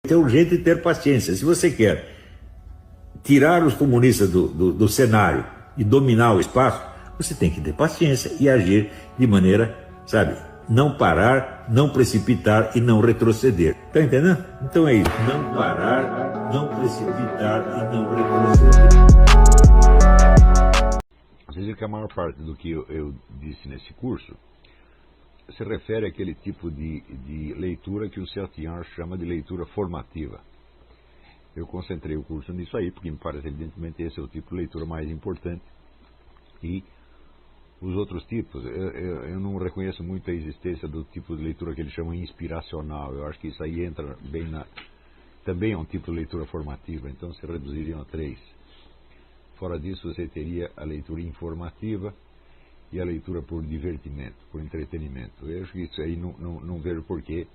É urgente ter paciência. Se você quer tirar os comunistas do cenário e dominar o espaço, você tem que ter paciência e agir de maneira, sabe, não parar, não precipitar e não retroceder. Tá entendendo? Então é isso. Não parar, não precipitar e não retroceder. Você vê que a maior parte do que eu disse nesse curso se refere àquele tipo de leitura que o Sertian chama de leitura formativa. Eu concentrei o curso nisso aí, porque me parece evidentemente esse é o tipo de leitura mais importante. E os outros tipos, eu não reconheço muito a existência do tipo de leitura que eles chamam inspiracional. Eu acho que isso aí entra bem também é um tipo de leitura formativa, então se reduziriam a 3. Fora disso, você teria a leitura informativa e a leitura por divertimento, por entretenimento. Eu acho que isso aí não vejo porquê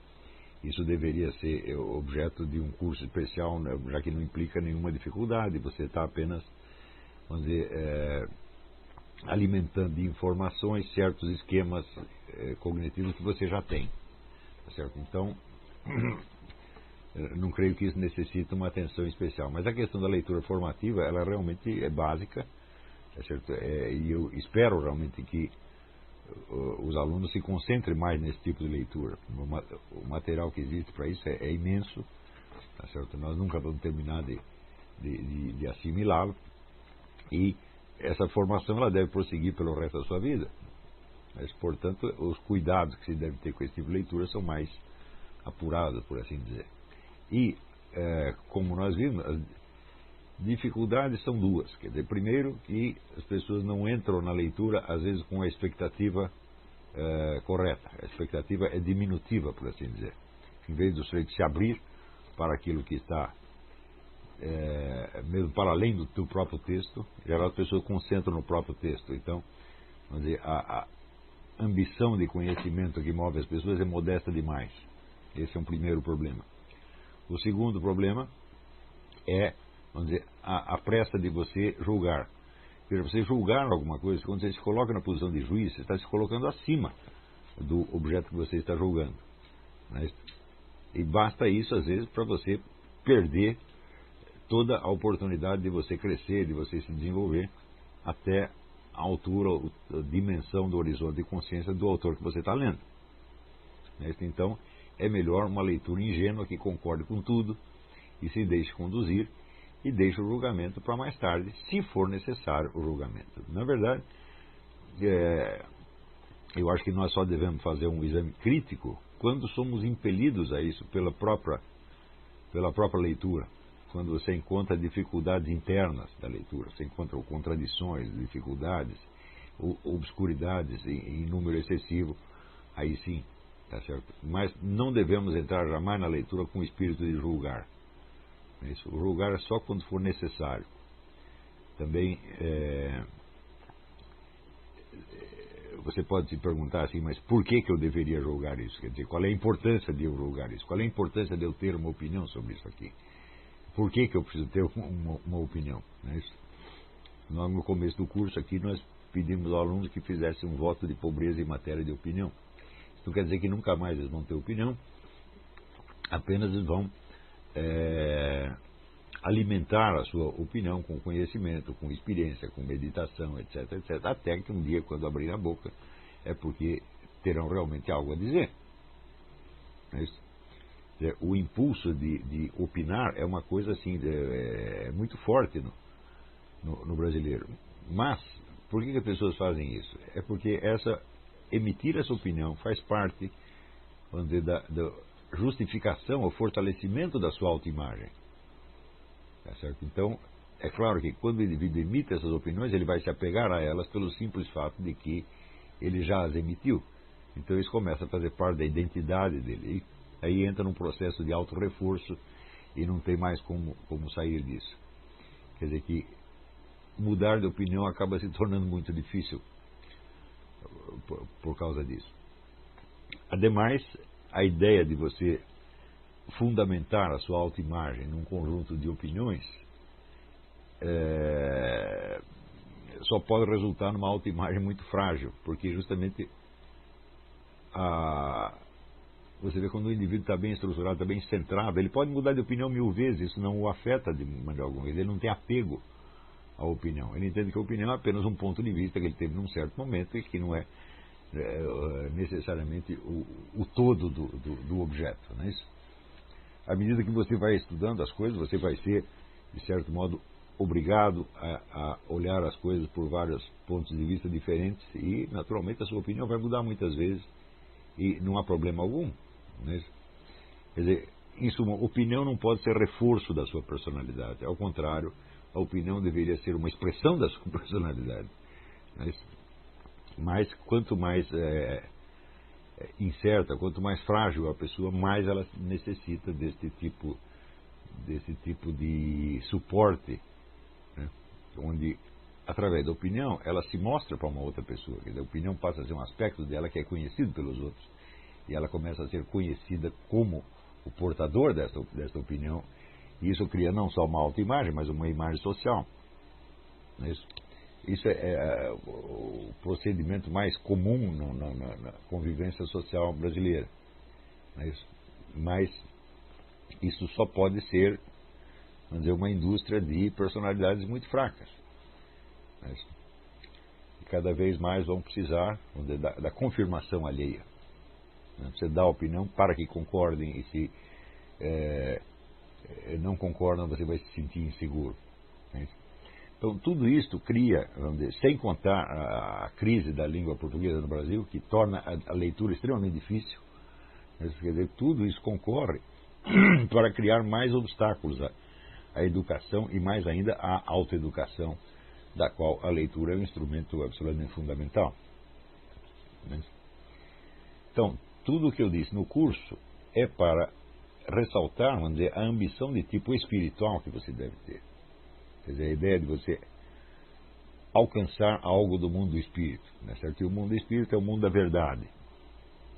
isso deveria ser objeto de um curso especial, né, já que não implica nenhuma dificuldade, você está apenas, vamos dizer, alimentando de informações certos esquemas cognitivos que você já tem. Tá certo? Então, não creio que isso necessite uma atenção especial. Mas a questão da leitura formativa, ela realmente é básica, tá certo? E eu espero realmente que os alunos se concentrem mais nesse tipo de leitura. O material que existe para isso é imenso, tá certo? Nós nunca vamos terminar de assimilá-lo, e essa formação ela deve prosseguir pelo resto da sua vida. Mas, portanto, os cuidados que se deve ter com esse tipo de leitura são mais apurados, por assim dizer. E, como nós vimos, as dificuldades são duas. Quer dizer, primeiro, que as pessoas não entram na leitura, às vezes, com a expectativa correta. A expectativa é diminutiva, por assim dizer. Em vez do sujeito se abrir para aquilo que está mesmo para além do próprio texto, em geral as pessoas concentram no próprio texto. Então, vamos dizer, a ambição de conhecimento que move as pessoas é modesta demais. Esse é um primeiro problema. O segundo problema é, vamos dizer, a pressa de você julgar. Veja, você julgar alguma coisa, quando você se coloca na posição de juiz, você está se colocando acima do objeto que você está julgando. Né? E basta isso, às vezes, para você perder toda a oportunidade de você crescer, de você se desenvolver até a altura, a dimensão do horizonte de consciência do autor que você está lendo. Né? Então, é melhor uma leitura ingênua que concorde com tudo e se deixe conduzir e deixe o julgamento para mais tarde, se for necessário o julgamento. Na verdade, eu acho que nós só devemos fazer um exame crítico quando somos impelidos a isso pela própria leitura. Quando você encontra dificuldades internas da leitura, você encontra contradições, dificuldades, obscuridades em número excessivo, aí sim, tá certo? Mas não devemos entrar jamais na leitura com o espírito de julgar. O julgar é só quando for necessário. Também você pode se perguntar assim, mas por que eu deveria julgar isso? Quer dizer, qual é a importância de eu julgar isso? Qual é a importância de eu ter uma opinião sobre isso aqui? Por que eu preciso ter uma opinião? Nós, no começo do curso aqui, nós pedimos aos alunos que fizessem um voto de pobreza em matéria de opinião. Isso não quer dizer que nunca mais eles vão ter opinião, apenas eles vão alimentar a sua opinião com conhecimento, com experiência, com meditação, etc, etc, até que um dia, quando abrir a boca, é porque terão realmente algo a dizer. O impulso de opinar é uma coisa assim, muito forte no brasileiro. Mas, por que as pessoas fazem isso? É porque emitir essa opinião faz parte, vamos dizer, da justificação, o fortalecimento da sua autoimagem. Tá certo? Então, é claro que quando o indivíduo emite essas opiniões, ele vai se apegar a elas pelo simples fato de que ele já as emitiu. Então isso começa a fazer parte da identidade dele. E aí entra num processo de autorreforço e não tem mais como sair disso. Quer dizer que mudar de opinião acaba se tornando muito difícil por causa disso. Ademais, a ideia de você fundamentar a sua autoimagem num conjunto de opiniões só pode resultar numa autoimagem muito frágil, porque justamente Você vê quando o indivíduo está bem estruturado, está bem centrado, ele pode mudar de opinião 1000 vezes, isso não o afeta de maneira alguma, ele não tem apego à opinião. Ele entende que a opinião é apenas um ponto de vista que ele teve num certo momento e que não é, necessariamente o todo do objeto. Não é isso? À medida que você vai estudando as coisas, você vai ser, de certo modo, obrigado a olhar as coisas por vários pontos de vista diferentes e, naturalmente, a sua opinião vai mudar muitas vezes e não há problema algum. Não é isso? Quer dizer, em suma, opinião não pode ser reforço da sua personalidade. Ao contrário, a opinião deveria ser uma expressão da sua personalidade. Não é isso? Mas quanto mais incerta, quanto mais frágil a pessoa, mais ela necessita desse tipo de suporte, né? Onde, através da opinião, ela se mostra para uma outra pessoa. Quer dizer, a opinião passa a ser um aspecto dela que é conhecido pelos outros. E ela começa a ser conhecida como o portador desta opinião. E isso cria não só uma autoimagem, mas uma imagem social. Não é isso? Isso é o procedimento mais comum na convivência social brasileira. Não é isso? Mas isso só pode ser, vamos dizer, uma indústria de personalidades muito fracas. Não é isso? E cada vez mais vão precisar, vamos dizer, da confirmação alheia. Você dá a opinião para que concordem e se não concordam, você vai se sentir inseguro. Não é isso? Então, tudo isto cria, vamos dizer, sem contar a crise da língua portuguesa no Brasil, que torna a leitura extremamente difícil. Quer dizer, tudo isso concorre para criar mais obstáculos à educação e mais ainda à autoeducação, da qual a leitura é um instrumento absolutamente fundamental. Então, tudo o que eu disse no curso é para ressaltar, vamos dizer, a ambição de tipo espiritual que você deve ter. Quer dizer, a ideia de você alcançar algo do mundo do espírito. Né, certo? E o mundo do espírito é o mundo da verdade.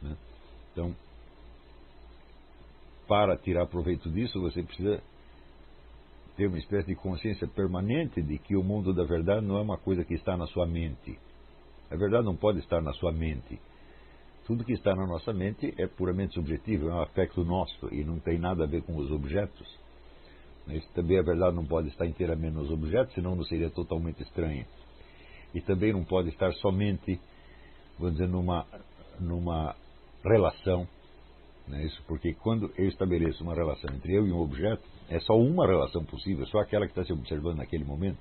Né? Então, para tirar proveito disso, você precisa ter uma espécie de consciência permanente de que o mundo da verdade não é uma coisa que está na sua mente. A verdade não pode estar na sua mente. Tudo que está na nossa mente é puramente subjetivo, é um aspecto nosso e não tem nada a ver com os objetos. Isso também, a verdade, não pode estar inteiramente nos objetos, senão não seria totalmente estranha. E também não pode estar somente, vamos dizer, numa relação. Né? Isso porque quando eu estabeleço uma relação entre eu e um objeto, é só uma relação possível, só aquela que está se observando naquele momento.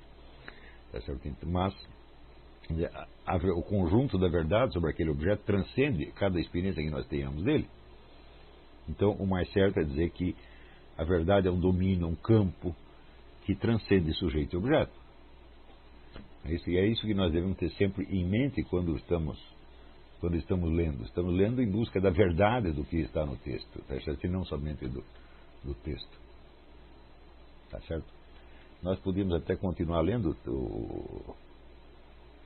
Tá certo? Mas o conjunto da verdade sobre aquele objeto transcende cada experiência que nós tenhamos dele. Então, o mais certo é dizer que a verdade é um domínio, um campo que transcende sujeito e objeto. E é isso que nós devemos ter sempre em mente quando estamos lendo. Estamos lendo em busca da verdade do que está no texto, tá certo? E não somente do texto. Tá certo? Nós podíamos até continuar lendo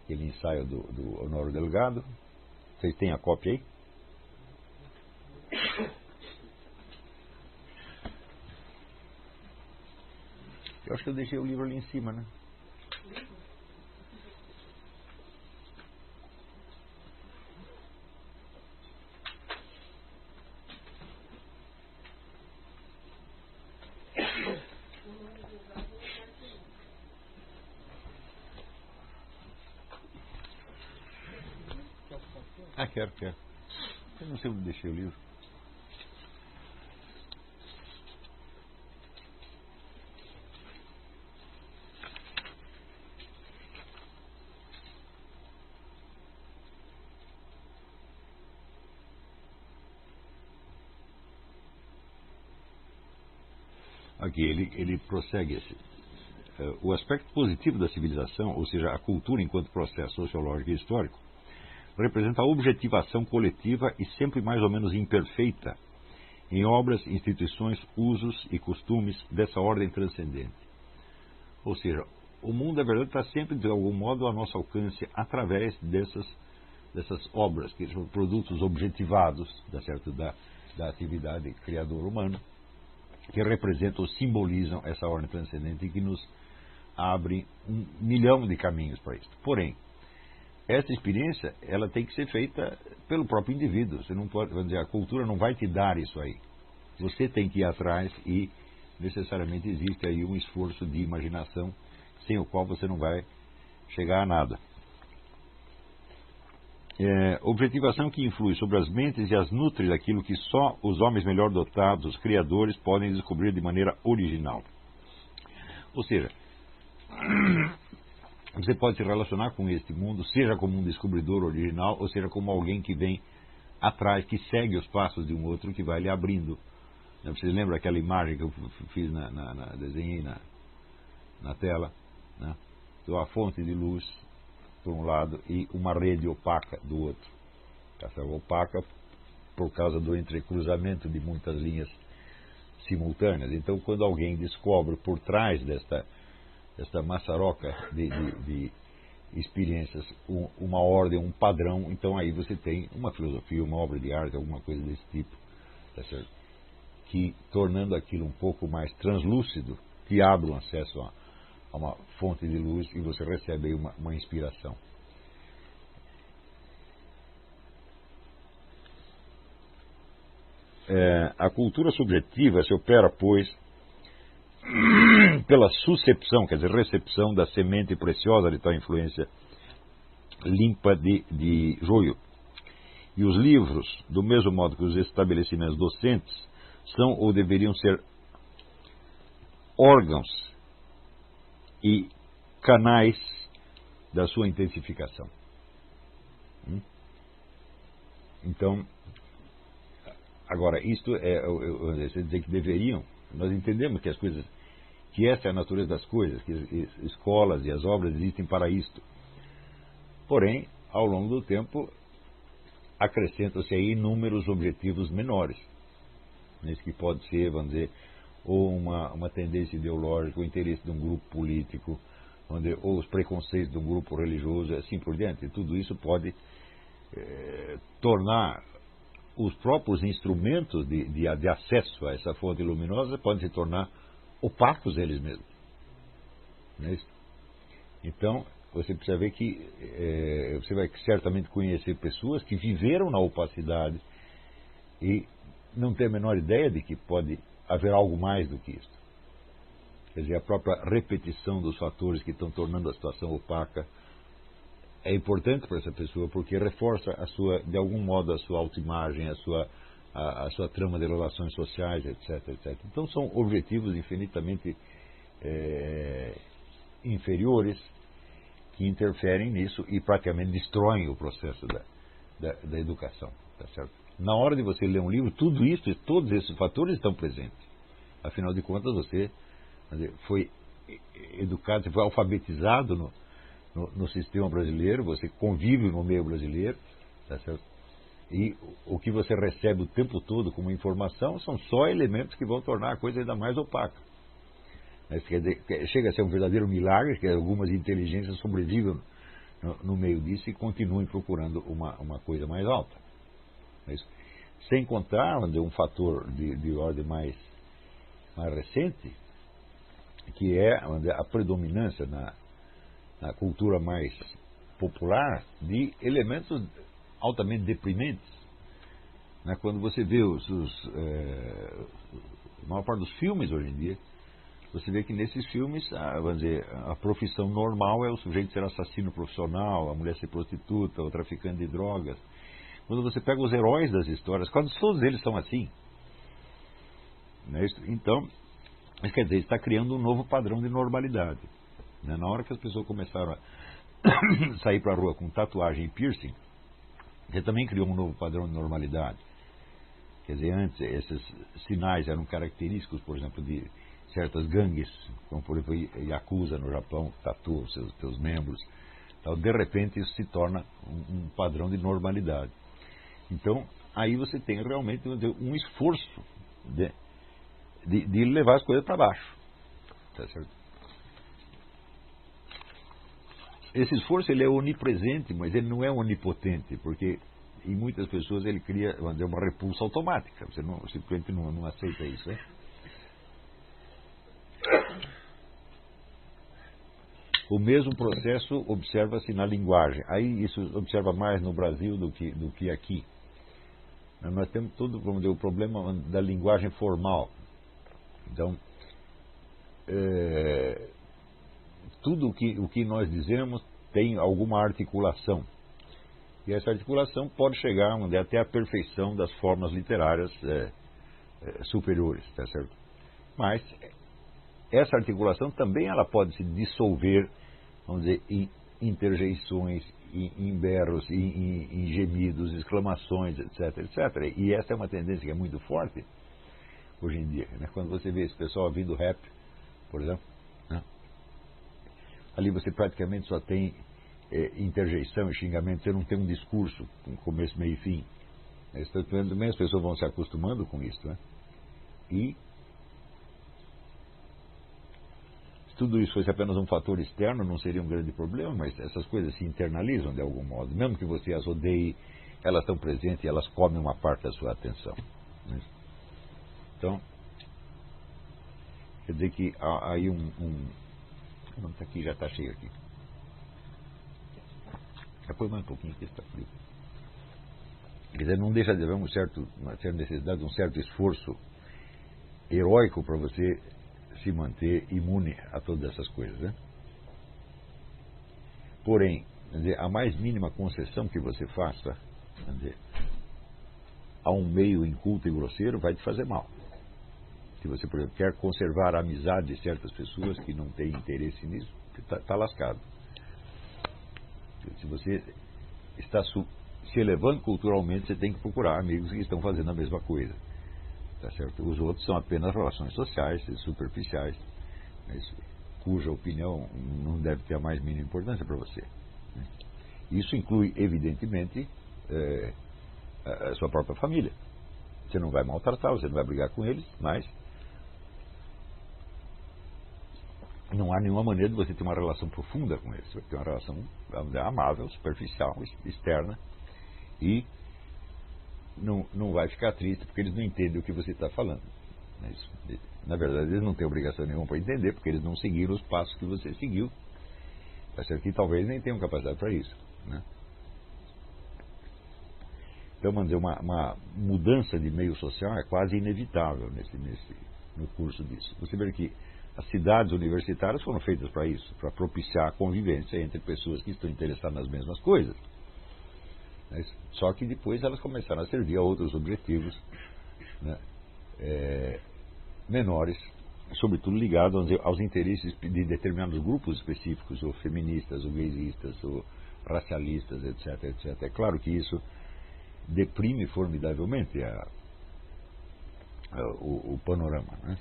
aquele ensaio do Honório Delgado. Vocês têm a cópia aí? Eu acho que eu deixei o livro ali em cima, né? Ah, quero. Eu não sei onde deixei o livro. Aqui, ele prossegue o aspecto positivo da civilização, ou seja, a cultura enquanto processo sociológico e histórico, representa a objetivação coletiva e sempre mais ou menos imperfeita em obras, instituições, usos e costumes dessa ordem transcendente. Ou seja, o mundo, na verdade, está sempre, de algum modo, ao nosso alcance através dessas obras, que são produtos objetivados da atividade criadora humana, que representam ou simbolizam essa ordem transcendente e que nos abre 1 milhão de caminhos para isso. Porém, essa experiência, ela tem que ser feita pelo próprio indivíduo. Você não pode, vamos dizer, a cultura não vai te dar isso aí. Você tem que ir atrás e necessariamente existe aí um esforço de imaginação sem o qual você não vai chegar a nada. Objetivação que influi sobre as mentes e as nutre daquilo que só os homens melhor dotados, os criadores, podem descobrir de maneira original. Ou seja, você pode se relacionar com este mundo, seja como um descobridor original, ou seja como alguém que vem atrás, que segue os passos de um outro, que vai lhe abrindo. Vocês lembram aquela imagem que eu fiz, desenhei na tela? Né? Então, a fonte de luz, por um lado, e uma rede opaca do outro. Essa opaca por causa do entrecruzamento de muitas linhas simultâneas. Então, quando alguém descobre por trás desta maçaroca de experiências uma ordem, um padrão, então aí você tem uma filosofia, uma obra de arte, alguma coisa desse tipo, tá certo? Que, tornando aquilo um pouco mais translúcido, te abre um acesso a uma fonte de luz e você recebe aí uma inspiração. A cultura subjetiva se opera, pois, pela suscepção, quer dizer, recepção da semente preciosa de tal influência limpa de joio. E os livros, do mesmo modo que os estabelecimentos docentes, são ou deveriam ser órgãos e canais da sua intensificação. Então, agora, isto você dizer que deveriam, nós entendemos que as coisas, que essa é a natureza das coisas, que as escolas e as obras existem para isto. Porém, ao longo do tempo, acrescentam-se aí inúmeros objetivos menores. Nesse que pode ser, vamos dizer, ou uma tendência ideológica, o interesse de um grupo político, ou os preconceitos de um grupo religioso, assim por diante. E tudo isso pode tornar os próprios instrumentos de acesso a essa fonte luminosa, podem se tornar opacos eles mesmos. Não é isso? Então, você precisa ver que você vai certamente conhecer pessoas que viveram na opacidade e não tem a menor ideia de que pode haver algo mais do que isso. Quer dizer, a própria repetição dos fatores que estão tornando a situação opaca é importante para essa pessoa porque reforça de algum modo a sua autoimagem, a sua trama de relações sociais, etc, etc. Então são objetivos infinitamente inferiores que interferem nisso e praticamente destroem o processo da educação, tá certo? Na hora de você ler um livro, tudo isso, todos esses fatores estão presentes. Afinal de contas, você foi educado, você foi alfabetizado no sistema brasileiro, você convive no meio brasileiro, tá certo? E o que você recebe o tempo todo como informação são só elementos que vão tornar a coisa ainda mais opaca. Mas, quer dizer, chega a ser um verdadeiro milagre que algumas inteligências sobrevivam no meio disso e continuem procurando uma coisa mais alta. Mas, sem contar um fator de ordem mais recente, que é a predominância na cultura mais popular de elementos altamente deprimentes. Né? Quando você vê a maior parte dos filmes hoje em dia, você vê que nesses filmes, vamos dizer, a profissão normal é o sujeito ser assassino profissional, a mulher ser prostituta, o traficante de drogas. Quando você pega os heróis das histórias, quase todos eles são assim. Né? Então, isso quer dizer, está criando um novo padrão de normalidade. Né? Na hora que as pessoas começaram a sair para a rua com tatuagem e piercing, você também criou um novo padrão de normalidade. Quer dizer, antes esses sinais eram característicos, por exemplo, de certas gangues, como por exemplo Yakuza no Japão, tatua os seus membros. Então, de repente isso se torna um padrão de normalidade. Então, aí você tem realmente um esforço de levar as coisas para baixo. Tá certo? Esse esforço ele é onipresente, mas ele não é onipotente, porque em muitas pessoas ele cria, vamos dizer, uma repulsa automática. Você simplesmente não aceita isso, né? O mesmo processo observa-se na linguagem. Aí isso observa mais no Brasil do que aqui. Nós temos todo, vamos dizer, o problema da linguagem formal. Então, tudo o que nós dizemos tem alguma articulação. E essa articulação pode chegar até a perfeição das formas literárias superiores, tá certo? Mas essa articulação também ela pode se dissolver, vamos dizer, em interjeições, em berros, em gemidos, exclamações, etc, etc. E essa é uma tendência que é muito forte hoje em dia, né? Quando você vê esse pessoal ouvindo rap, por exemplo, né? Ali você praticamente só tem interjeição e xingamento, você não tem um discurso com começo, meio e fim. Também as pessoas vão se acostumando com isso, né? E se tudo isso fosse apenas um fator externo, não seria um grande problema, mas essas coisas se internalizam de algum modo. Mesmo que você as odeie, elas estão presentes e elas comem uma parte da sua atenção, né? Então, quer dizer que há aí aqui já está cheio aqui. Põe mais um pouquinho que está frio. Quer dizer, não deixa de haver uma certa necessidade de um certo esforço heróico para você se manter imune a todas essas coisas, né? Porém, quer dizer, a mais mínima concessão que você faça, quer dizer, a um meio inculto e grosseiro vai te fazer mal. Se você, por exemplo, quer conservar a amizade de certas pessoas que não têm interesse nisso, está lascado. Se você está se elevando culturalmente, você tem que procurar amigos que estão fazendo a mesma coisa. Tá certo? Os outros são apenas relações sociais, superficiais, mas cuja opinião não deve ter a mais mínima importância para você, né? Isso inclui, evidentemente, a sua própria família. Você não vai maltratar, você não vai brigar com eles, mas não há nenhuma maneira de você ter uma relação profunda com eles. Você vai ter uma relação amável, superficial, externa, e não vai ficar triste porque eles não entendem o que você está falando. Mas, na verdade, eles não têm obrigação nenhuma para entender, porque eles não seguiram os passos que você seguiu. Tá certo que talvez nem tenham capacidade para isso, né? Então, vamos dizer, uma mudança de meio social é quase inevitável no curso disso. Você vê que as cidades universitárias foram feitas para isso, para propiciar a convivência entre pessoas que estão interessadas nas mesmas coisas. Só que depois elas começaram a servir a outros objetivos, né, menores, sobretudo ligados aos interesses de determinados grupos específicos, ou feministas, ou gaysistas, ou racialistas, etc, etc. É claro que isso deprime formidavelmente o panorama, né?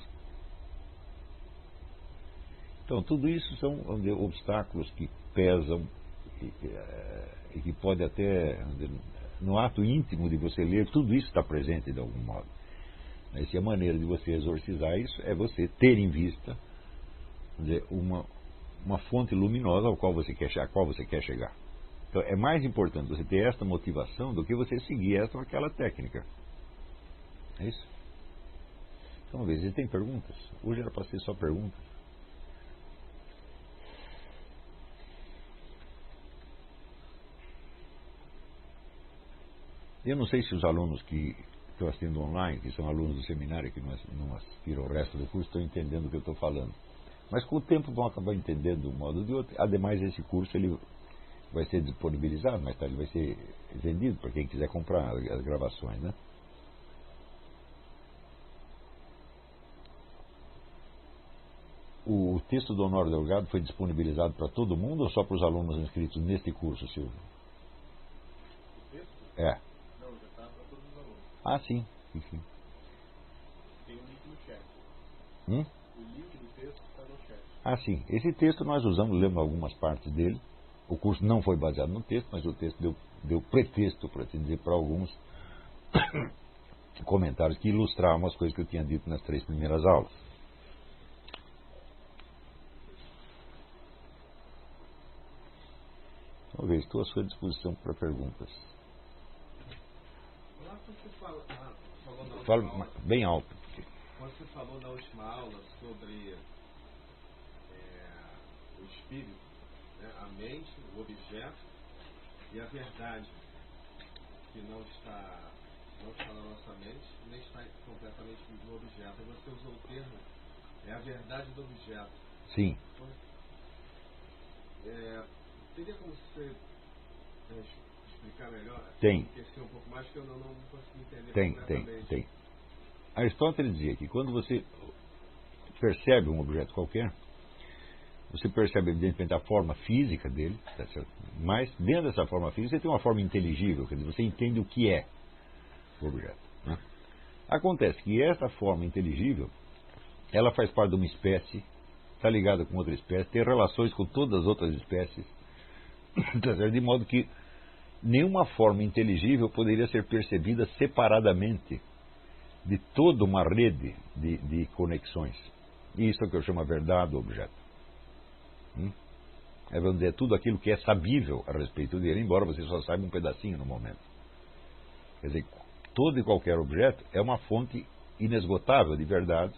Então, tudo isso são obstáculos que pesam e que pode até, no ato íntimo de você ler, tudo isso está presente de algum modo. E a maneira de você exorcizar isso é você ter em vista, dizer, uma fonte luminosa a qual você quer chegar. Então, é mais importante você ter esta motivação do que você seguir esta ou aquela técnica. É isso? Então, uma vez, vocês têm perguntas? Hoje era para ser só perguntas. Eu não sei se os alunos que estão assistindo online, que são alunos do seminário, que não assistiram ao resto do curso, estão entendendo o que eu estou falando. Mas com o tempo vão acabar entendendo de um modo ou de outro. Ademais, esse curso ele vai ser disponibilizado, mais tarde vai ser vendido para quem quiser comprar as gravações, né? O texto do Honório Delgado foi disponibilizado para todo mundo ou só para os alunos inscritos neste curso, Silvio? O texto? É. Não, já está para todos os alunos. Ah, sim. Enfim. Tem um link no chat. O link do texto está no chat. Ah, sim. Esse texto nós usamos, lemos algumas partes dele. O curso não foi baseado no texto, mas o texto deu pretexto, para assim dizer, para alguns comentários que ilustravam as coisas que eu tinha dito nas 3 primeiras aulas. Uma vez, estou à sua disposição para perguntas. Lá você falou na última Fale aula, bem alto. Quando você falou na última aula sobre o espírito, né? A mente, o objeto e a verdade, que não está na nossa mente, nem está completamente no objeto. E você usou o termo, é a verdade do objeto. Sim. Então, teria como você explicar melhor? Tem. Esqueci um pouco mais que eu não consegui entender completamente. Tem. Aristóteles dizia que quando você percebe um objeto qualquer, você percebe evidentemente a forma física dele, tá certo? Mas dentro dessa forma física você tem uma forma inteligível, quer dizer, você entende o que é o objeto, né? Acontece que essa forma inteligível, ela faz parte de uma espécie, está ligada com outra espécie, tem relações com todas as outras espécies, tá certo? De modo que nenhuma forma inteligível poderia ser percebida separadamente de toda uma rede de conexões. E isso é o que eu chamo a verdade do objeto. Vamos dizer, tudo aquilo que é sabível a respeito dele, embora você só saiba um pedacinho no momento. Quer dizer, todo e qualquer objeto é uma fonte inesgotável de verdade,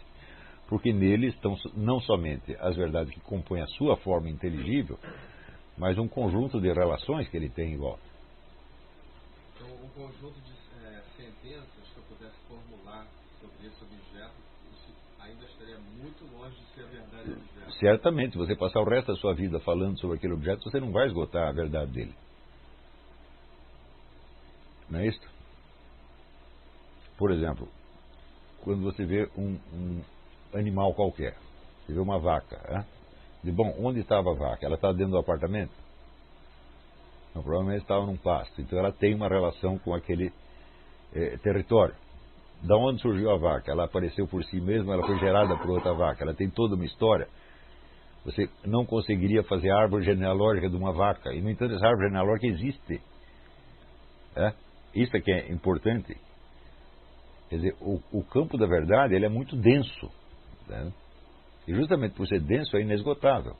porque nele estão não somente as verdades que compõem a sua forma inteligível, mas um conjunto de relações que ele tem em volta. Então, um conjunto de sentenças que eu pudesse formular sobre esse objeto, isso ainda estaria muito longe de ser a verdade do objeto. Certamente, se você passar o resto da sua vida falando sobre aquele objeto, você não vai esgotar a verdade dele. Não é isso? Por exemplo, quando você vê um animal qualquer, você vê uma vaca, bom, onde estava a vaca? Ela estava dentro do apartamento? Não, provavelmente estava num pasto. Então ela tem uma relação com aquele território. Da onde surgiu a vaca? Ela apareceu por si mesma, ela foi gerada por outra vaca. Ela tem toda uma história. Você não conseguiria fazer a árvore genealógica de uma vaca. E, no entanto, essa árvore genealógica existe. Isso é que é importante. Quer dizer, o campo da verdade ele é muito denso. Né? E justamente por ser denso é inesgotável.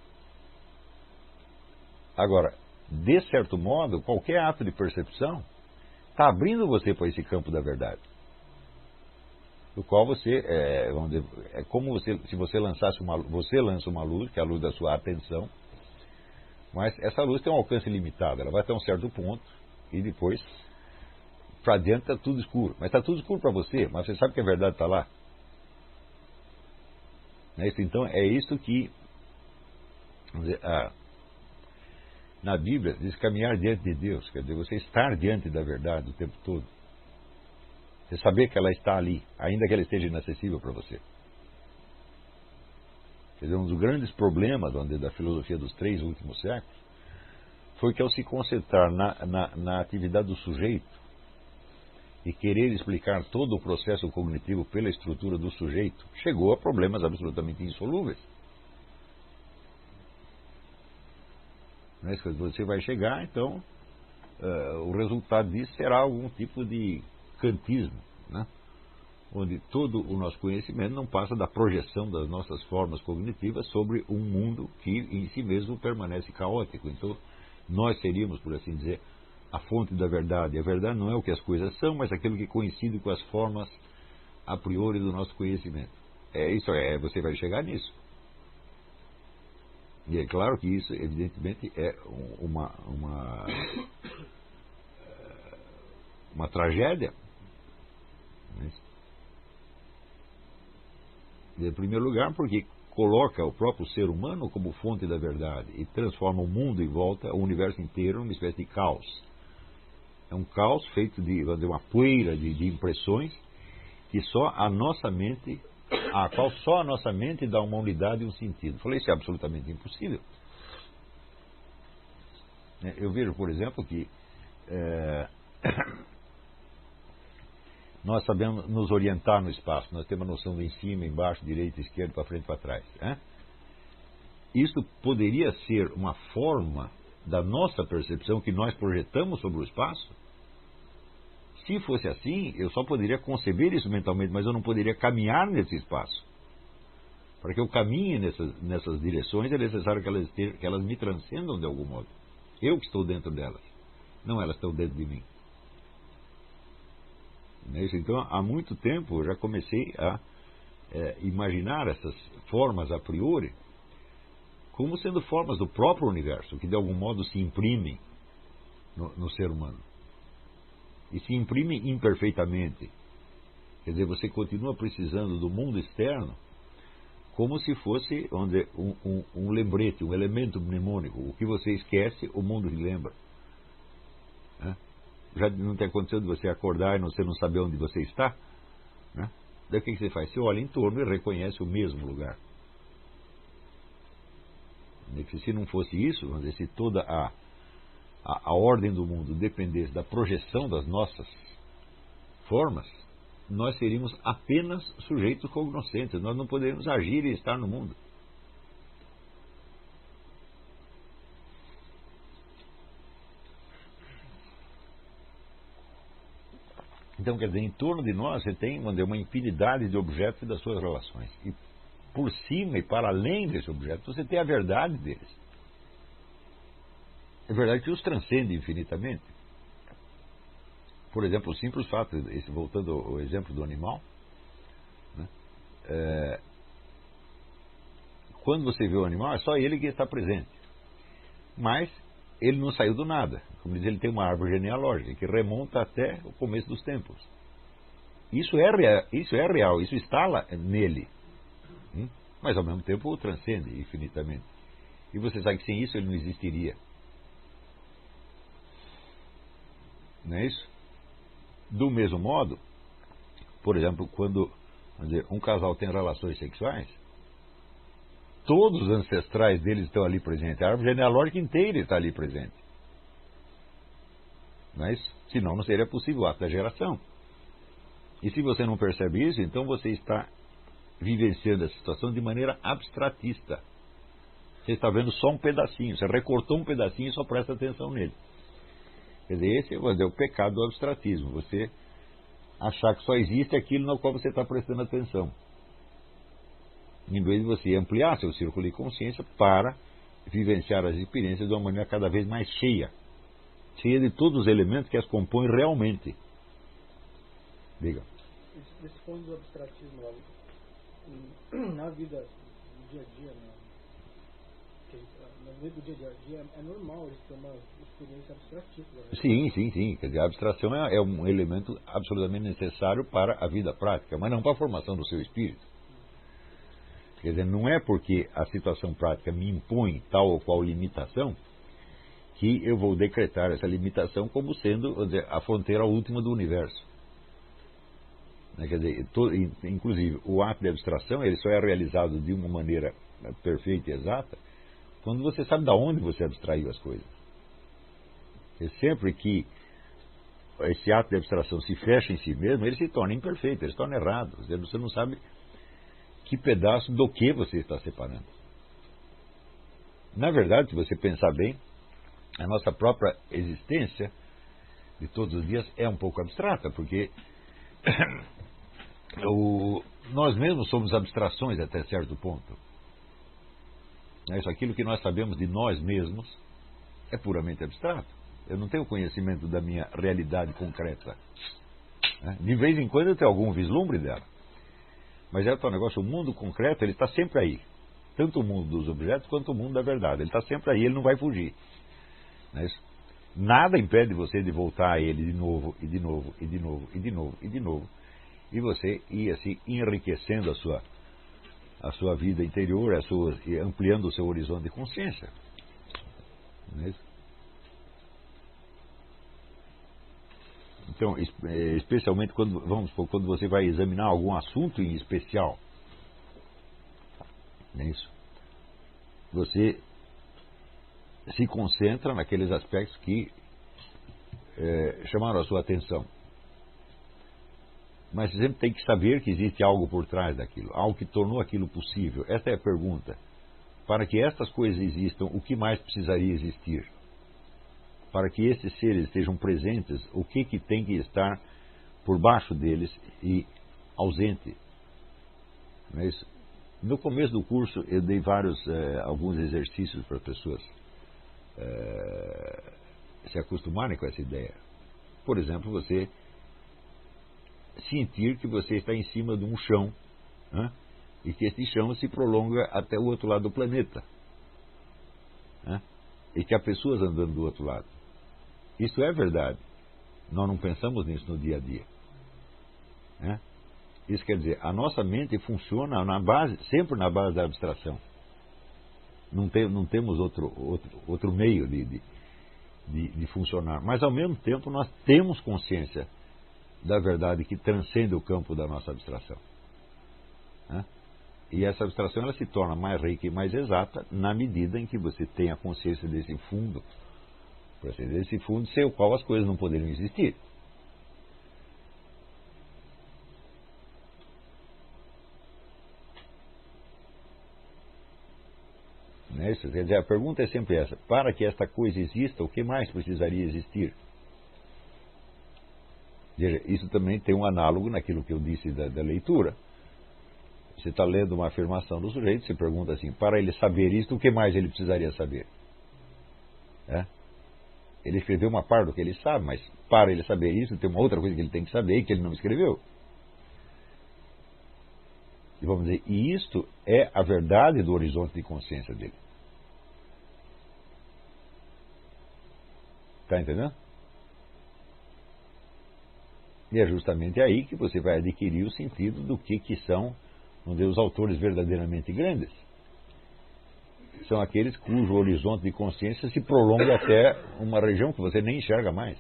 Agora, de certo modo, qualquer ato de percepção está abrindo você para esse campo da verdade. Do qual você, vamos dizer, é como se você lançasse você lança uma luz, que é a luz da sua atenção, mas essa luz tem um alcance limitado, ela vai até um certo ponto e depois para dentro está tudo escuro. Mas está tudo escuro para você, mas você sabe que a verdade está lá. Então é isso que, vamos dizer, na Bíblia diz caminhar diante de Deus, quer dizer, você estar diante da verdade o tempo todo. Você saber que ela está ali, ainda que ela esteja inacessível para você. Quer dizer, um dos grandes problemas da filosofia dos 3 últimos séculos foi que ao se concentrar na atividade do sujeito e querer explicar todo o processo cognitivo pela estrutura do sujeito, chegou a problemas absolutamente insolúveis. Você vai chegar, então, o resultado disso será algum tipo de kantismo, né? Onde todo o nosso conhecimento não passa da projeção das nossas formas cognitivas sobre um mundo que em si mesmo permanece caótico. Então, nós seríamos, por assim dizer, a fonte da verdade. A verdade não é o que as coisas são, mas aquilo que coincide com as formas a priori do nosso conhecimento. Você vai chegar nisso. E é claro que isso, evidentemente, é uma tragédia. Em primeiro lugar, porque coloca o próprio ser humano como fonte da verdade e transforma o mundo em volta, o universo inteiro, numa espécie de caos. É um caos feito de uma poeira de impressões que só a nossa mente, a qual só a nossa mente dá uma unidade e um sentido. Falei, isso é absolutamente impossível. Eu vejo, por exemplo, que nós sabemos nos orientar no espaço, nós temos a noção de em cima, embaixo, direita, esquerda, para frente e para trás. Isso poderia ser uma forma da nossa percepção que nós projetamos sobre o espaço? Se fosse assim, eu só poderia conceber isso mentalmente, mas eu não poderia caminhar nesse espaço. Para que eu caminhe nessas direções, é necessário que elas me transcendam de algum modo. Eu que estou dentro delas, não elas estão dentro de mim. Então, há muito tempo eu já comecei a imaginar essas formas a priori como sendo formas do próprio universo, que de algum modo se imprimem no ser humano. E se imprimem imperfeitamente. Quer dizer, você continua precisando do mundo externo como se fosse um lembrete, um elemento mnemônico. O que você esquece, o mundo lhe lembra. Já não tem acontecido de você acordar e você não saber onde você está? Né? Daí o que você faz? Você olha em torno e reconhece o mesmo lugar. E que se não fosse isso, vamos dizer, se toda a ordem do mundo dependesse da projeção das nossas formas, nós seríamos apenas sujeitos cognoscentes. Nós não poderíamos agir e estar no mundo. Então, quer dizer, em torno de nós você tem uma infinidade de objetos e das suas relações. E por cima e para além desse objeto, você tem a verdade deles. É verdade que os transcende infinitamente. Por exemplo, o simples fato, voltando ao exemplo do animal, né, quando você vê o animal, é só ele que está presente. Mas ele não saiu do nada. Como diz, ele tem uma árvore genealógica que remonta até o começo dos tempos. Isso é real, isso está lá nele. Mas ao mesmo tempo o transcende infinitamente. E você sabe que sem isso ele não existiria. Não é isso? Do mesmo modo, por exemplo, quando um casal tem relações sexuais, todos os ancestrais deles estão ali presentes. A árvore genealógica inteira está ali presente. Mas, senão não seria possível o ato da geração. E se você não percebe isso, então você está vivenciando a situação de maneira abstratista. Você está vendo só um pedacinho. Você recortou um pedacinho e só presta atenção nele. Quer dizer, esse é o pecado do abstratismo. Você achar que só existe aquilo no qual você está prestando atenção. Em vez de você ampliar seu círculo de consciência para vivenciar as experiências de uma maneira cada vez mais cheia. Cheia de todos os elementos que as compõem realmente. Diga. Esse ponto do abstratismo na vida do dia a dia, na vida do dia a dia, é normal eles terem uma experiência abstratista. Né? Sim. Quer dizer, a abstração é um elemento absolutamente necessário para a vida prática, mas não para a formação do seu espírito. Quer dizer, não é porque a situação prática me impõe tal ou qual limitação que eu vou decretar essa limitação como sendo, vamos dizer, a fronteira última do universo. Quer dizer, inclusive, o ato de abstração ele só é realizado de uma maneira perfeita e exata quando você sabe de onde você abstraiu as coisas. E sempre que esse ato de abstração se fecha em si mesmo, ele se torna imperfeito, ele se torna errado. Você não sabe que pedaço do que você está separando. Na verdade, se você pensar bem, a nossa própria existência de todos os dias é um pouco abstrata, porque nós mesmos somos abstrações até certo ponto. Aquilo que nós sabemos de nós mesmos é puramente abstrato. Eu não tenho conhecimento da minha realidade concreta. De vez em quando eu tenho algum vislumbre dela. Mas é o negócio, o mundo concreto, ele está sempre aí. Tanto o mundo dos objetos quanto o mundo da verdade. Ele está sempre aí, ele não vai fugir. Nada impede você de voltar a ele de novo, e de novo, e de novo, e de novo, e de novo. E você ir assim enriquecendo a sua vida interior, e ampliando o seu horizonte de consciência. Não é isso? Então, especialmente quando você vai examinar algum assunto em especial, não é isso? Você se concentra naqueles aspectos que chamaram a sua atenção. Mas você sempre tem que saber que existe algo por trás daquilo, algo que tornou aquilo possível. Esta é a pergunta. Para que estas coisas existam, o que mais precisaria existir? Para que esses seres estejam presentes, o que tem que estar por baixo deles e ausente? Não é isso? No começo do curso, eu dei alguns exercícios para as pessoas se acostumarem com essa ideia. Por exemplo, você sentir que você está em cima de um chão, e que esse chão se prolonga até o outro lado do planeta. né? E que há pessoas andando do outro lado. Isso é verdade. Nós não pensamos nisso no dia a dia, né? Isso quer dizer, a nossa mente funciona sempre na base da abstração. Não temos outro meio de funcionar. Mas, ao mesmo tempo, nós temos consciência da verdade que transcende o campo da nossa abstração, né? E essa abstração ela se torna mais rica e mais exata na medida em que você tem a consciência desse fundo, desse fundo sem o qual as coisas não poderiam existir. Né? Isso, quer dizer, a pergunta é sempre essa: para que esta coisa exista, o que mais precisaria existir? Veja, isso também tem um análogo naquilo que eu disse da leitura. Você está lendo uma afirmação do sujeito, você pergunta assim: para ele saber isto, o que mais ele precisaria saber? É? Ele escreveu uma parte do que ele sabe, mas para ele saber isso, tem uma outra coisa que ele tem que saber e que ele não escreveu. E vamos dizer, e isto é a verdade do horizonte de consciência dele. Está entendendo? E é justamente aí que você vai adquirir o sentido do que são, vamos dizer, os autores verdadeiramente grandes. São aqueles cujo horizonte de consciência se prolonga até uma região que você nem enxerga mais.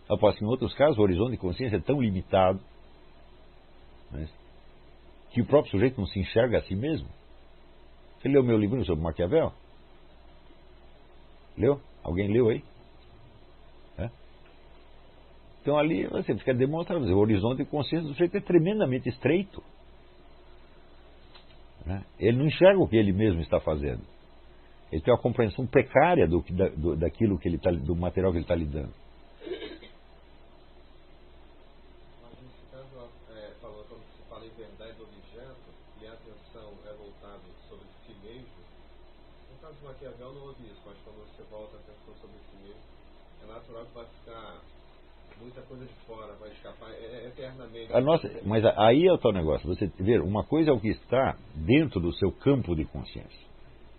Após que, em outros casos, o horizonte de consciência é tão limitado, né, que o próprio sujeito não se enxerga a si mesmo. Você leu meu livro sobre Maquiavel? Leu? Alguém leu aí? É? Então ali você fica demonstrando, o horizonte de consciência do sujeito é tremendamente estreito, né? Ele não enxerga o que ele mesmo está fazendo. Ele tem uma compreensão precária daquilo que ele do material que ele está lidando. Mas nesse caso, quando você fala em verdade do objeto e a atenção é voltada sobre si mesmo, no caso do Maquiavel não houve isso, mas quando você volta a atenção sobre si mesmo, é natural que vai ficar muita coisa de fora, vai escapar eternamente. Mas aí é o tal negócio. Você vê, uma coisa é o que está dentro do seu campo de consciência.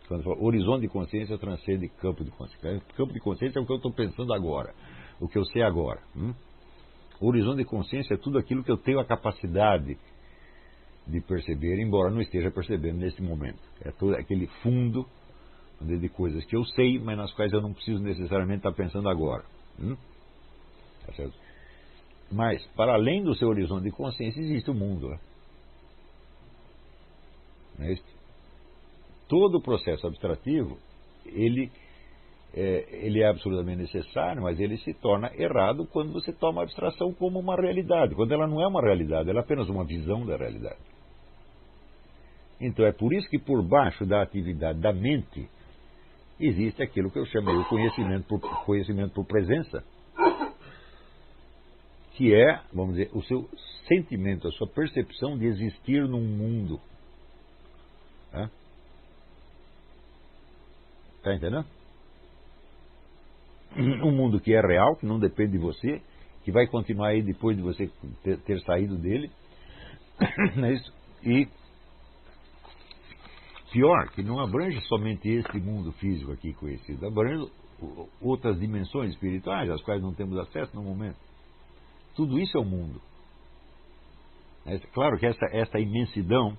Quando fala, horizonte de consciência transcende campo de consciência. Campo de consciência é o que eu estou pensando agora, o que eu sei agora. Horizonte de consciência é tudo aquilo que eu tenho a capacidade de perceber, embora não esteja percebendo nesse momento. É todo aquele fundo de coisas que eu sei, mas nas quais eu não preciso necessariamente estar pensando agora. Tá certo? Mas, para além do seu horizonte de consciência, existe o mundo. Né? Não é isso? Todo o processo abstrativo, ele é absolutamente necessário, mas ele se torna errado quando você toma a abstração como uma realidade. Quando ela não é uma realidade, ela é apenas uma visão da realidade. Então, é por isso que por baixo da atividade da mente existe aquilo que eu chamei o conhecimento por presença, que é, vamos dizer, o seu sentimento, a sua percepção de existir num mundo. Está entendendo? Um mundo que é real, que não depende de você, que vai continuar aí depois de você ter saído dele. Não é isso? E pior, que não abrange somente este mundo físico aqui conhecido, abrange outras dimensões espirituais, às quais não temos acesso no momento. Tudo isso é o mundo. É claro que essa imensidão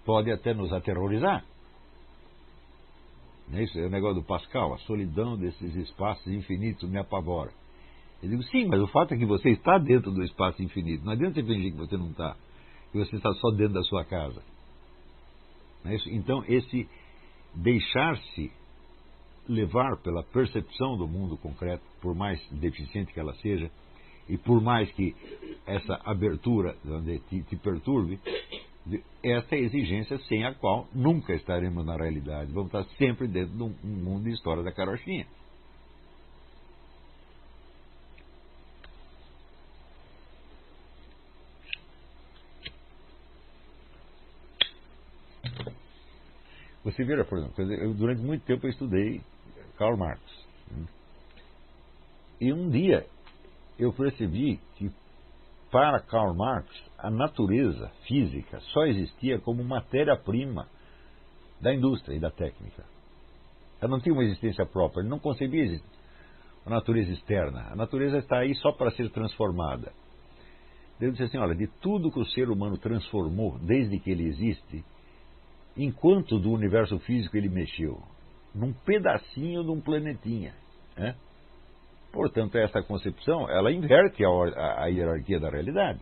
pode até nos aterrorizar. Isso é o negócio do Pascal, a solidão desses espaços infinitos me apavora. Eu digo, sim, mas o fato é que você está dentro do espaço infinito. Não adianta você fingir que você não está, que você está só dentro da sua casa. Então, esse deixar-se levar pela percepção do mundo concreto, por mais deficiente que ela seja, e por mais que essa abertura te perturbe, essa é a exigência sem a qual nunca estaremos na realidade. Vamos estar sempre dentro de um mundo de história da carochinha. Você vira, por exemplo, durante muito tempo eu estudei Karl Marx. E um dia eu percebi que para Karl Marx a natureza física só existia como matéria-prima da indústria e da técnica. Ela não tinha uma existência própria, ele não concebia a natureza externa. A natureza está aí só para ser transformada. Deus disse assim, olha, de tudo que o ser humano transformou desde que ele existe, enquanto do universo físico ele mexeu? Num pedacinho de um planetinha. Né? Portanto, essa concepção, ela inverte a hierarquia da realidade.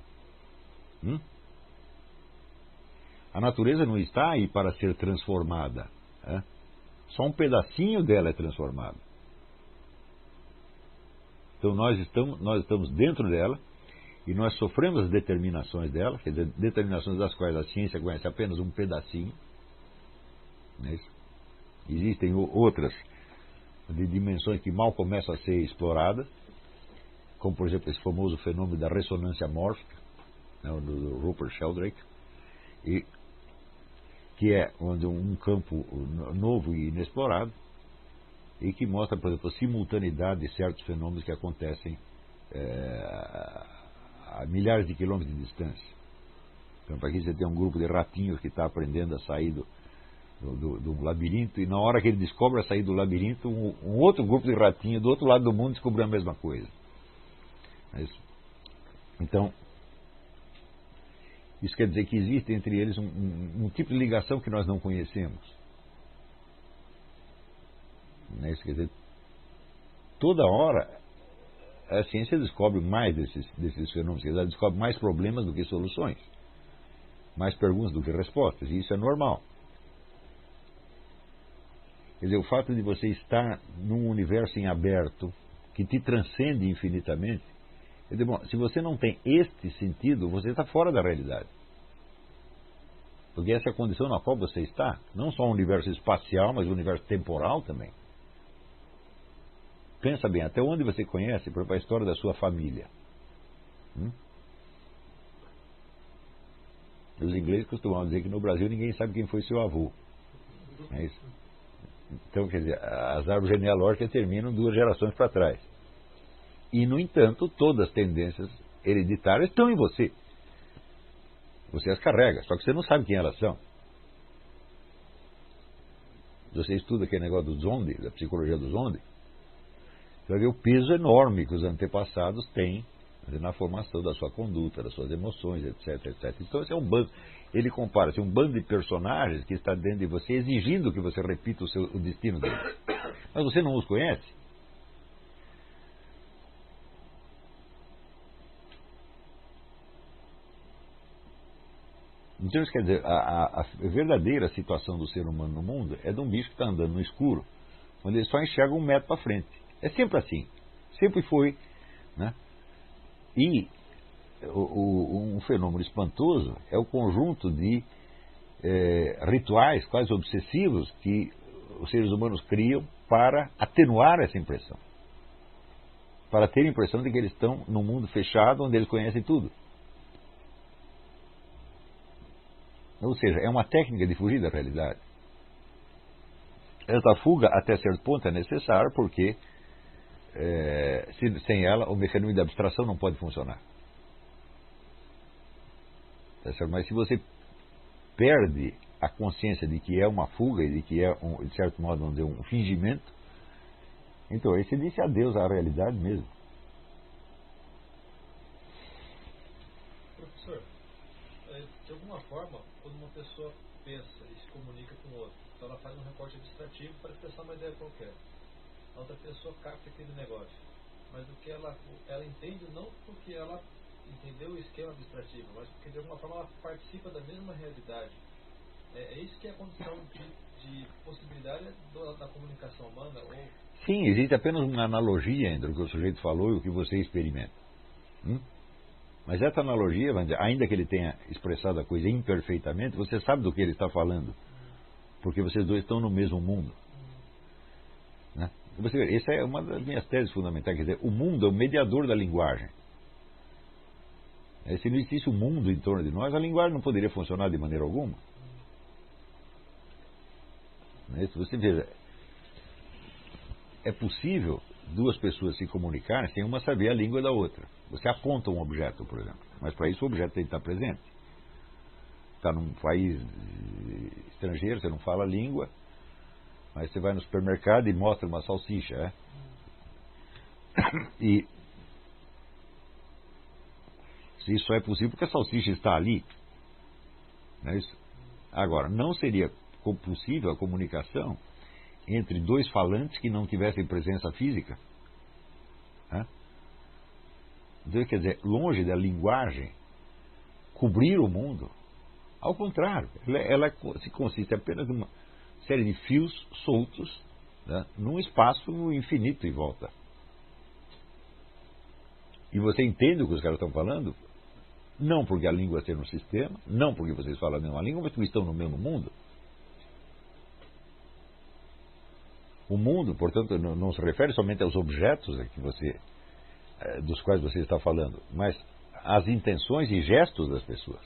A natureza não está aí para ser transformada. Né? Só um pedacinho dela é transformado. Então nós estamos dentro dela e nós sofremos as determinações dela, quer dizer, determinações das quais a ciência conhece apenas um pedacinho. Não é isso? Existem outras de dimensões que mal começam a ser exploradas, como por exemplo esse famoso fenômeno da ressonância mórfica, né, do Rupert Sheldrake, que é um campo novo e inexplorado, e que mostra, por exemplo, a simultaneidade de certos fenômenos que acontecem a milhares de quilômetros de distância. Então, aqui você tem um grupo de ratinhos que está aprendendo a sair do labirinto, e na hora que ele descobre a sair do labirinto, um outro grupo de ratinhos do outro lado do mundo descobriu a mesma coisa. Então, isso quer dizer que existe entre eles um tipo de ligação que nós não conhecemos. Isso quer dizer, toda hora a ciência descobre mais desses fenômenos, ela descobre mais problemas do que soluções, mais perguntas do que respostas, e isso é normal. Quer dizer, o fato de você estar num universo em aberto, que te transcende infinitamente, quer dizer, bom, se você não tem este sentido, você está fora da realidade. Porque essa é a condição na qual você está, não só o universo espacial, mas o universo temporal também. Pensa bem, até onde você conhece, por exemplo, a história da sua família? Os ingleses costumavam dizer que no Brasil ninguém sabe quem foi seu avô. É isso? Então, quer dizer, as árvores genealógicas terminam 2 gerações para trás. E, no entanto, todas as tendências hereditárias estão em você. Você as carrega, só que você não sabe quem elas são. Você estuda aquele negócio do Zondi, da psicologia do Zondi, você vai ver o peso enorme que os antepassados têm na formação da sua conduta, das suas emoções, etc, etc. Então, esse é um bando. Ele compara um bando de personagens que está dentro de você, exigindo que você repita o destino deles. Mas você não os conhece. Então, isso quer dizer, a verdadeira situação do ser humano no mundo é de um bicho que está andando no escuro, onde ele só enxerga 1 metro para frente. É sempre assim. Sempre foi. Né? E um fenômeno espantoso é o conjunto de rituais quase obsessivos que os seres humanos criam para atenuar essa impressão. Para ter a impressão de que eles estão num mundo fechado onde eles conhecem tudo. Ou seja, é uma técnica de fugir da realidade. Essa fuga, até certo ponto, é necessária porque sem ela o mecanismo de abstração não pode funcionar. Mas se você perde a consciência de que é uma fuga e de que é, de certo modo, vamos dizer, um fingimento, então aí você disse adeus à realidade mesmo. Professor, de alguma forma, quando uma pessoa pensa e se comunica com outra, então ela faz um recorte abstrativo para expressar uma ideia qualquer. A outra pessoa capta aquele negócio. Mas o que ela entende não porque ela entendeu o esquema abstrativo, mas porque de alguma forma ela participa da mesma realidade. É isso que é a condição de possibilidade da comunicação humana? Ou... Sim, existe apenas uma analogia entre o que o sujeito falou e o que você experimenta. Mas essa analogia, vamos dizer, ainda que ele tenha expressado a coisa imperfeitamente, você sabe do que ele está falando, porque vocês dois estão no mesmo mundo. Né? Essa é uma das minhas teses fundamentais, quer dizer, o mundo é o mediador da linguagem. Se não existisse o mundo em torno de nós, a linguagem não poderia funcionar de maneira alguma. Se você veja, é possível 2 pessoas se comunicarem sem uma saber a língua da outra. Você aponta um objeto, por exemplo, mas para isso o objeto tem que estar presente. Está num país estrangeiro, você não fala a língua, Aí você vai no supermercado e mostra uma salsicha, E se isso é possível, porque a salsicha está ali. Não é isso? Agora, não seria possível a comunicação entre dois falantes que não tivessem presença física? Então, quer dizer, longe da linguagem cobrir o mundo, ao contrário, ela se consiste apenas em uma série de fios soltos, num espaço infinito em volta. E você entende o que os caras estão falando? Não porque a língua esteja no sistema, não porque vocês falam a mesma língua, mas porque estão no mesmo mundo. O mundo, portanto, não se refere somente aos objetos dos quais você está falando, mas às intenções e gestos das pessoas.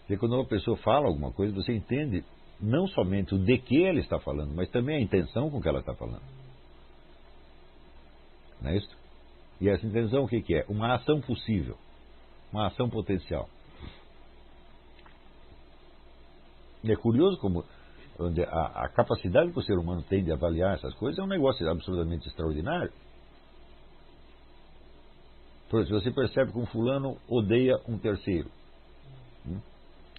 E quando uma pessoa fala alguma coisa, você entende não somente o de que ela está falando, mas também a intenção com que ela está falando. Não é isso? E essa intenção o que é? Uma ação possível, uma ação potencial. E é curioso como a capacidade que o ser humano tem de avaliar essas coisas é um negócio absolutamente extraordinário. Por exemplo, você percebe que um fulano odeia um terceiro.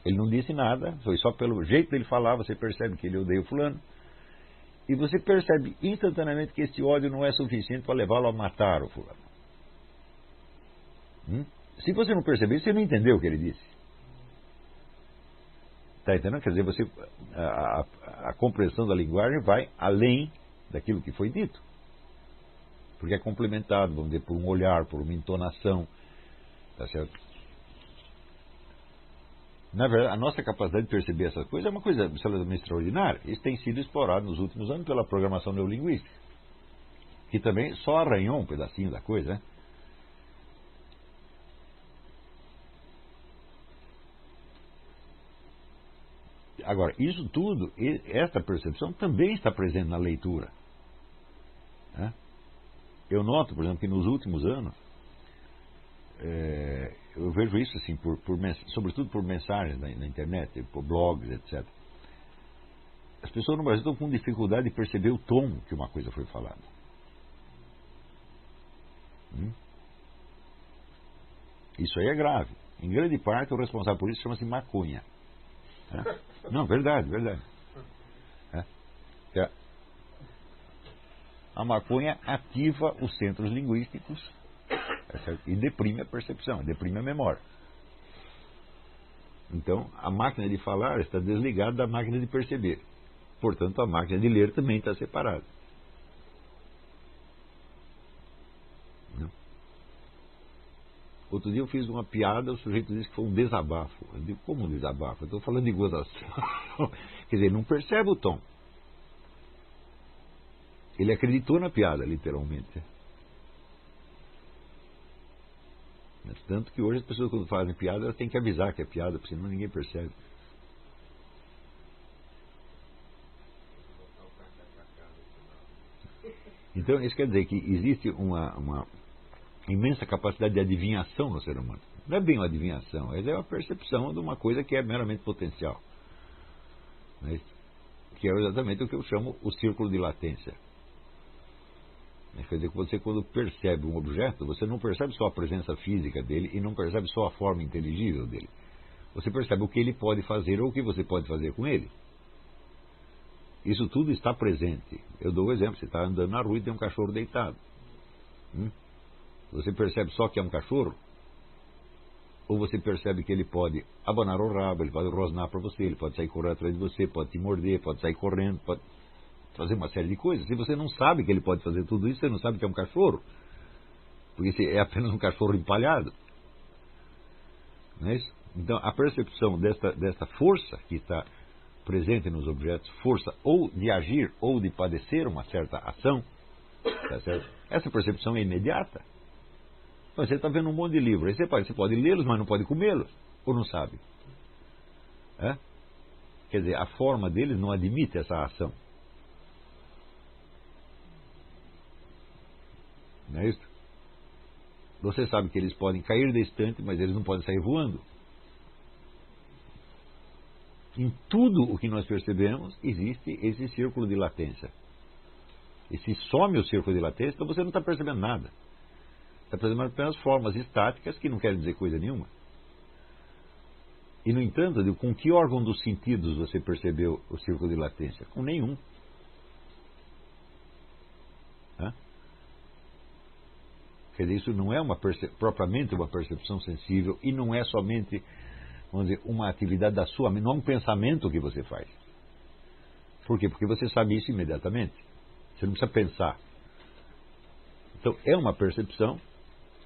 Ele não disse nada, foi só pelo jeito dele falar, você percebe que ele odeia o fulano. E você percebe instantaneamente que esse ódio não é suficiente para levá-lo a matar o fulano. Se você não perceber, você não entendeu o que ele disse. Está entendendo? Quer dizer, a compreensão da linguagem vai além daquilo que foi dito. Porque é complementado, vamos dizer, por um olhar, por uma entonação. Está certo? Na verdade, a nossa capacidade de perceber essas coisas é uma coisa absolutamente extraordinária. Isso tem sido explorado nos últimos anos pela programação neurolinguística, que também só arranhou um pedacinho da coisa, Agora, isso tudo, essa percepção também está presente na leitura. Eu noto, por exemplo, que nos últimos anos, eu vejo isso assim, sobretudo por mensagens na internet, por blogs, etc. As pessoas no Brasil estão com dificuldade de perceber o tom que uma coisa foi falada. Isso aí é grave. Em grande parte, o responsável por isso chama-se maconha. Não, verdade. A maconha ativa os centros linguísticos e deprime a percepção, deprime a memória. Então, a máquina de falar está desligada da máquina de perceber. Portanto, a máquina de ler também está separada. Outro dia eu fiz uma piada, o sujeito disse que foi um desabafo. Eu digo, como um desabafo? Eu estou falando de gozação. Quer dizer, ele não percebe o tom. Ele acreditou na piada, literalmente. Mas tanto que hoje as pessoas, quando fazem piada, elas têm que avisar que é piada, porque senão ninguém percebe. Então, isso quer dizer que existe uma imensa capacidade de adivinhação no ser humano. Não é bem uma adivinhação, é uma percepção de uma coisa que é meramente potencial. Que é exatamente o que eu chamo o círculo de latência. Quer dizer que você, quando percebe um objeto, você não percebe só a presença física dele e não percebe só a forma inteligível dele. Você percebe o que ele pode fazer ou o que você pode fazer com ele. Isso tudo está presente. Eu dou um exemplo, você está andando na rua e tem um cachorro deitado. Você percebe só que é um cachorro? Ou você percebe que ele pode abanar o rabo, ele pode rosnar para você, ele pode sair correndo atrás de você, pode te morder, pode sair correndo, pode fazer uma série de coisas. Se você não sabe que ele pode fazer tudo isso, você não sabe que é um cachorro. Porque é apenas um cachorro empalhado. Não é isso? Então, a percepção desta força que está presente nos objetos, força ou de agir ou de padecer uma certa ação, tá certo? Essa percepção é imediata. Você está vendo um monte de livros, aí você pode lê-los, mas não pode comê-los, ou não sabe. Quer dizer, a forma deles não admite essa ação. Não é isso? Você sabe que eles podem cair da estante, mas eles não podem sair voando. Em tudo o que nós percebemos, existe esse círculo de latência. E se some o círculo de latência, então você não está percebendo nada. Está percebendo apenas formas estáticas que não querem dizer coisa nenhuma. E, no entanto, eu digo, com que órgão dos sentidos você percebeu o círculo de latência? Com nenhum. Hã? Quer dizer, isso não é propriamente uma percepção sensível e não é somente, vamos dizer, uma atividade da sua mente, não é um pensamento que você faz. Por quê? Porque você sabe isso imediatamente. Você não precisa pensar. Então, é uma percepção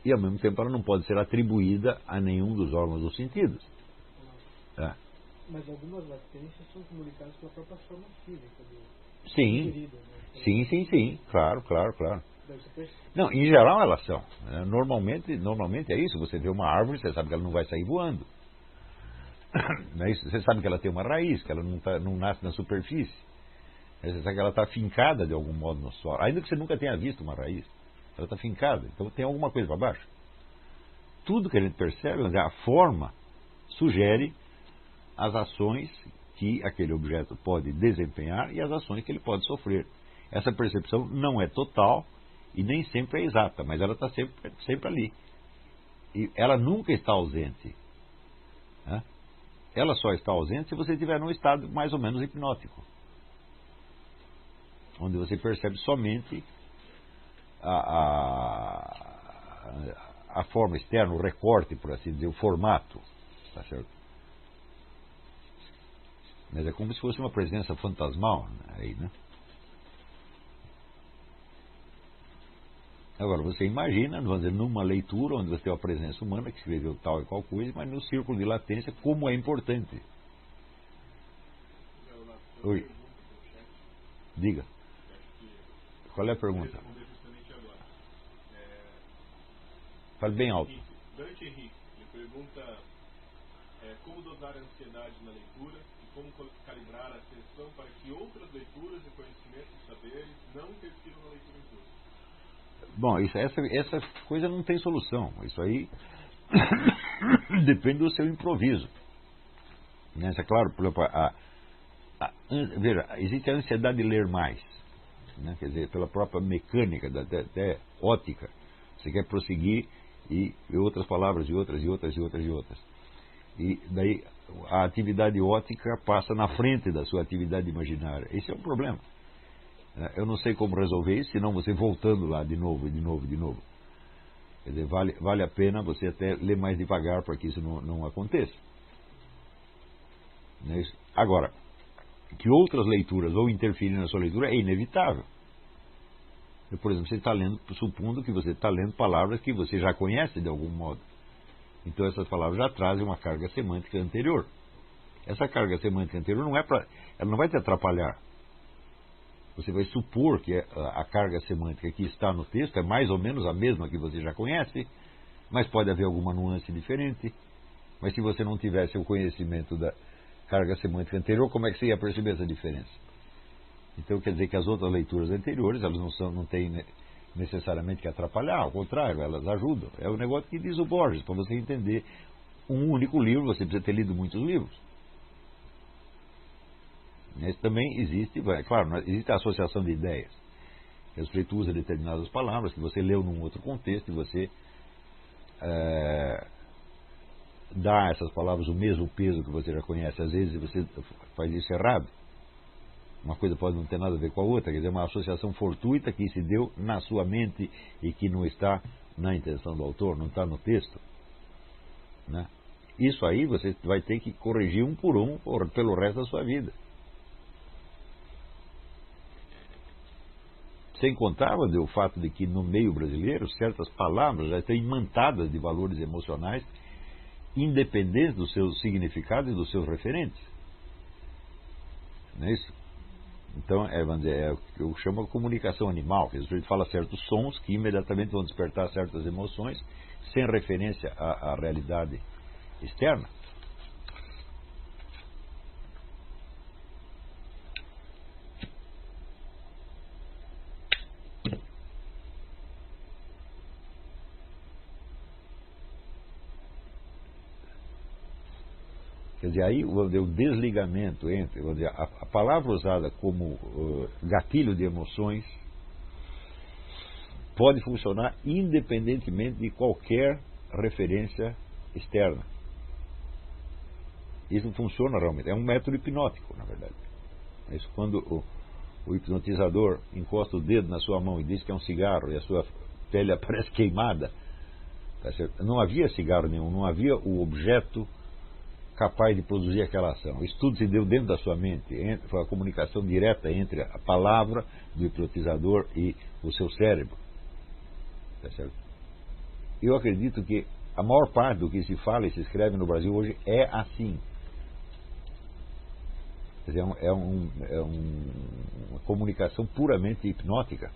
e, ao mesmo tempo, ela não pode ser atribuída a nenhum dos órgãos dos sentidos. Mas algumas latências são comunicadas pela própria forma física do Sim. indivíduo, né? Sim. Claro. Não, em geral elas são. Normalmente é isso. Você vê uma árvore, você sabe que ela não vai sair voando. Mas você sabe que ela tem uma raiz, que ela não nasce na superfície. Você sabe que ela está fincada de algum modo no solo. Ainda que você nunca tenha visto uma raiz, ela está fincada. Então tem alguma coisa para baixo. Tudo que a gente percebe, a forma sugere as ações que aquele objeto pode desempenhar e as ações que ele pode sofrer. Essa percepção não é total e nem sempre é exata, mas ela está sempre ali. E ela nunca está ausente. Né? Ela só está ausente se você estiver num estado mais ou menos hipnótico, onde você percebe somente a forma externa, o recorte, por assim dizer, o formato. Tá certo? Mas é como se fosse uma presença fantasmal aí, né? Agora, você imagina, vamos dizer, numa leitura onde você tem uma presença humana que escreveu tal e qual coisa, mas no círculo de latência, como é importante. Oi. Diga. Qual é a pergunta? Fale bem alto. Dante Henrique, ele pergunta como dosar a ansiedade na leitura e como calibrar a atenção para que outras leituras e conhecimentos e saberes não interfiram na leitura em tudo. Bom, essa coisa não tem solução. Isso aí depende do seu improviso. Né? É claro, por exemplo, veja, existe a ansiedade de ler mais. Né? Quer dizer, pela própria mecânica, até ótica. Você quer prosseguir e outras palavras, e outras. E daí a atividade ótica passa na frente da sua atividade imaginária. Esse é um problema. Eu não sei como resolver isso, senão você voltando lá de novo. Quer dizer, vale a pena você até ler mais devagar para que isso não aconteça. Agora, que outras leituras vão interferir na sua leitura é inevitável. Por exemplo, você está lendo, supondo que você está lendo palavras que você já conhece de algum modo. Então essas palavras já trazem uma carga semântica anterior. Essa carga semântica anterior ela não vai te atrapalhar. Você vai supor que a carga semântica que está no texto é mais ou menos a mesma que você já conhece, mas pode haver alguma nuance diferente. Mas se você não tivesse o conhecimento da carga semântica anterior, como é que você ia perceber essa diferença? Então quer dizer que as outras leituras anteriores, elas não têm necessariamente que atrapalhar, ao contrário, elas ajudam. É o negócio que diz o Borges, para você entender um único livro, você precisa ter lido muitos livros. Mas também existe, claro, existe a associação de ideias. O sujeito usa determinadas palavras que você leu num outro contexto e você dá a essas palavras o mesmo peso que você já conhece. Às vezes você faz isso errado. Uma coisa pode não ter nada a ver com a outra, quer dizer, uma associação fortuita que se deu na sua mente e que não está na intenção do autor, não está no texto. Né? Isso aí você vai ter que corrigir um por um pelo resto da sua vida. Sem contar o fato de que no meio brasileiro certas palavras já estão imantadas de valores emocionais independentes dos seus significados e dos seus referentes. Não é isso? Então, vamos dizer, o que eu chamo de comunicação animal, que a gente fala certos sons que imediatamente vão despertar certas emoções sem referência à realidade externa. Quer dizer, aí o desligamento entre, vamos dizer, a palavra usada como gatilho de emoções pode funcionar independentemente de qualquer referência externa. Isso funciona realmente. É um método hipnótico, na verdade. Isso, quando o hipnotizador encosta o dedo na sua mão e diz que é um cigarro e a sua pele aparece queimada, tá certo? Não havia cigarro nenhum, não havia o objeto capaz de produzir aquela ação. Isso tudo se deu dentro da sua mente. Foi a comunicação direta entre a palavra do hipnotizador e o seu cérebro. Tá certo? Eu acredito que a maior parte do que se fala e se escreve no Brasil hoje é assim. Quer dizer, uma comunicação puramente hipnótica.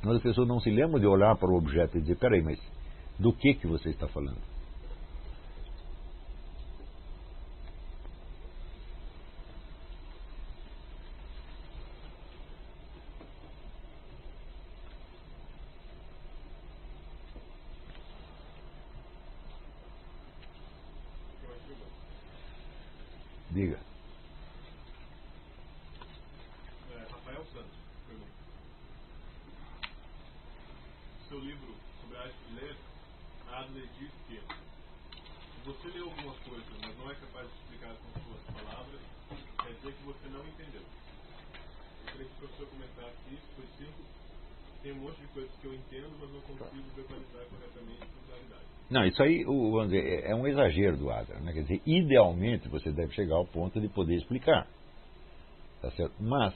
Mas as pessoas não se lembram de olhar para o objeto e dizer, peraí, mas do que você está falando? Diga. Rafael Santos pergunta. Seu livro sobre a arte de ler, Adler diz que se você leu alguma coisa, mas não é capaz de explicar com suas palavras, quer dizer que você não entendeu. Eu queria que o professor comentasse isso, pois sinto tem um monte de coisas que eu entendo, mas não consigo verbalizar corretamente com claridade. Não, isso aí, vamos dizer, é um exagero do Adler, né? Quer dizer, idealmente você deve chegar ao ponto de poder explicar, tá certo? Mas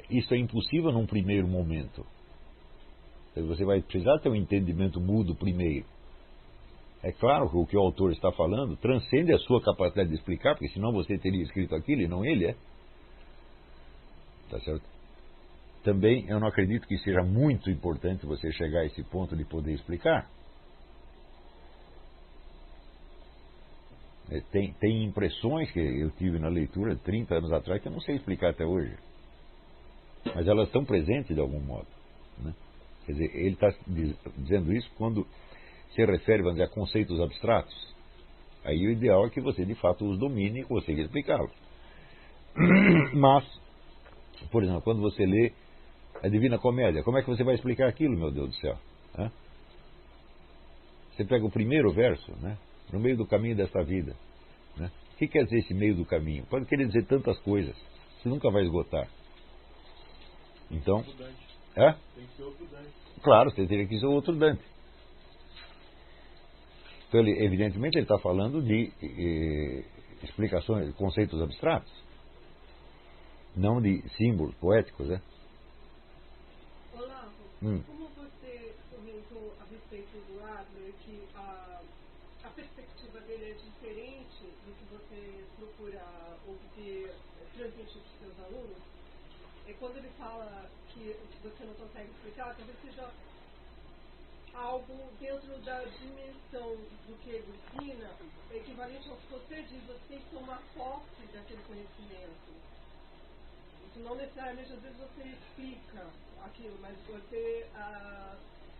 isso é impossível num primeiro momento. Você vai precisar ter um entendimento mútuo primeiro. É claro que o que o autor está falando transcende a sua capacidade de explicar, porque senão você teria escrito aquilo e não ele, tá certo? Também eu não acredito que seja muito importante você chegar a esse ponto de poder explicar. Tem impressões que eu tive na leitura 30 anos atrás que eu não sei explicar até hoje. Mas elas estão presentes de algum modo, né? Quer dizer, ele está dizendo isso quando se refere, vamos dizer, a conceitos abstratos. Aí o ideal é que você de fato os domine e consiga explicá-los. Mas, por exemplo, quando você lê a Divina Comédia, como é que você vai explicar aquilo, meu Deus do céu? Hã? Você pega o primeiro verso, né? No meio do caminho desta vida, né? O que quer dizer esse meio do caminho? Pode querer dizer tantas coisas, você nunca vai esgotar. Então, Tem que ser outro Dante. Claro, você teria que ser outro Dante. Então, evidentemente, ele está falando de explicações, conceitos abstratos, não de símbolos poéticos, né? Olá, como você comentou a respeito do Adler, que a perspectiva dele é diferente do que você procura obter, transmitir para os seus alunos, quando ele fala que você não consegue explicar, talvez seja algo dentro da dimensão do que ele ensina, equivalente ao que você diz, você tem que tomar posse daquele conhecimento. Isso não necessariamente, às vezes você explica aquilo, mas você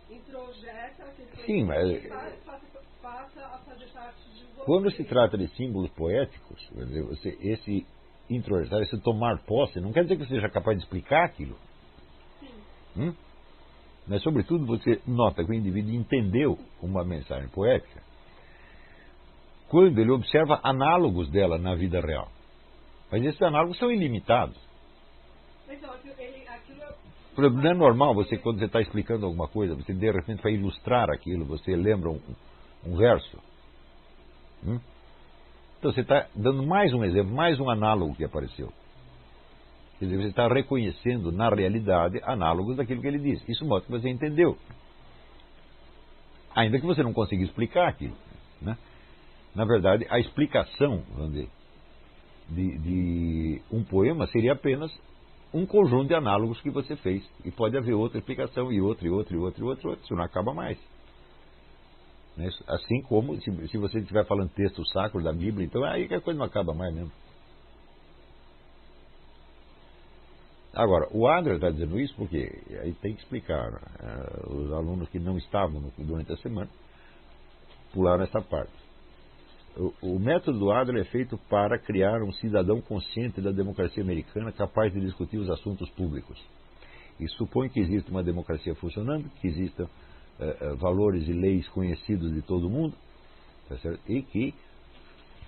introjeta aquele conhecimento. Sim, mas passa a fazer parte de você. Quando se trata de símbolos poéticos, esse introjetar, esse tomar posse, não quer dizer que você seja capaz de explicar aquilo. Sim. Mas, sobretudo, você nota que o indivíduo entendeu uma mensagem poética quando ele observa análogos dela na vida real. Mas esses análogos são ilimitados. Então, Por exemplo, não é normal você, quando você está explicando alguma coisa, você de repente vai ilustrar aquilo, você lembra um verso. Então você está dando mais um exemplo, mais um análogo que apareceu. Quer dizer, você está reconhecendo na realidade análogos daquilo que ele diz. Isso mostra que você entendeu. Ainda que você não consiga explicar aquilo, né? Na verdade, a explicação, vamos dizer, de um poema seria apenas um conjunto de análogos que você fez. E pode haver outra explicação, e outra, e outra, e outra, e outra, isso não acaba mais. Assim como se você estiver falando texto sacro da Bíblia, então aí que a coisa não acaba mais mesmo. Agora, o Adler está dizendo isso porque aí tem que explicar. Os alunos que não estavam durante a semana pularam essa parte. O método do Adler é feito para criar um cidadão consciente da democracia americana capaz de discutir os assuntos públicos. E supõe que exista uma democracia funcionando, que existam valores e leis conhecidos de todo mundo, tá certo? E que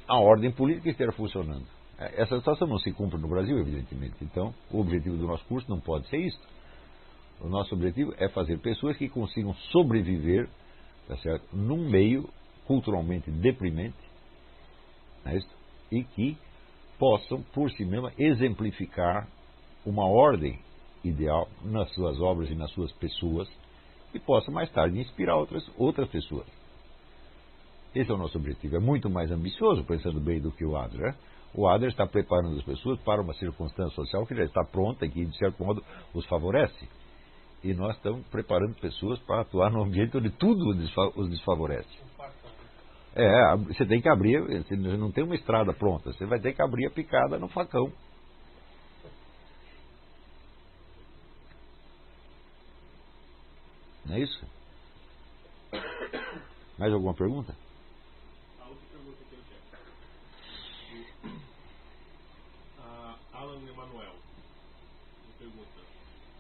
a ordem política esteja funcionando. Essa situação não se cumpre no Brasil, evidentemente. Então, o objetivo do nosso curso não pode ser isso. O nosso objetivo é fazer pessoas que consigam sobreviver, tá certo? Num meio culturalmente deprimente, não é isso? E que possam, por si mesma, exemplificar uma ordem ideal nas suas obras e nas suas pessoas, e possa mais tarde inspirar outras pessoas. Esse é o nosso objetivo. É muito mais ambicioso, pensando bem, do que o Adler. O Adler está preparando as pessoas para uma circunstância social que já está pronta e que, de certo modo, os favorece. E nós estamos preparando pessoas para atuar num ambiente onde tudo os desfavorece. Você tem que abrir, você não tem uma estrada pronta, você vai ter que abrir a picada no facão. Não é isso? Mais alguma pergunta? A outra pergunta que eu tenho. Alan Emanuel pergunta: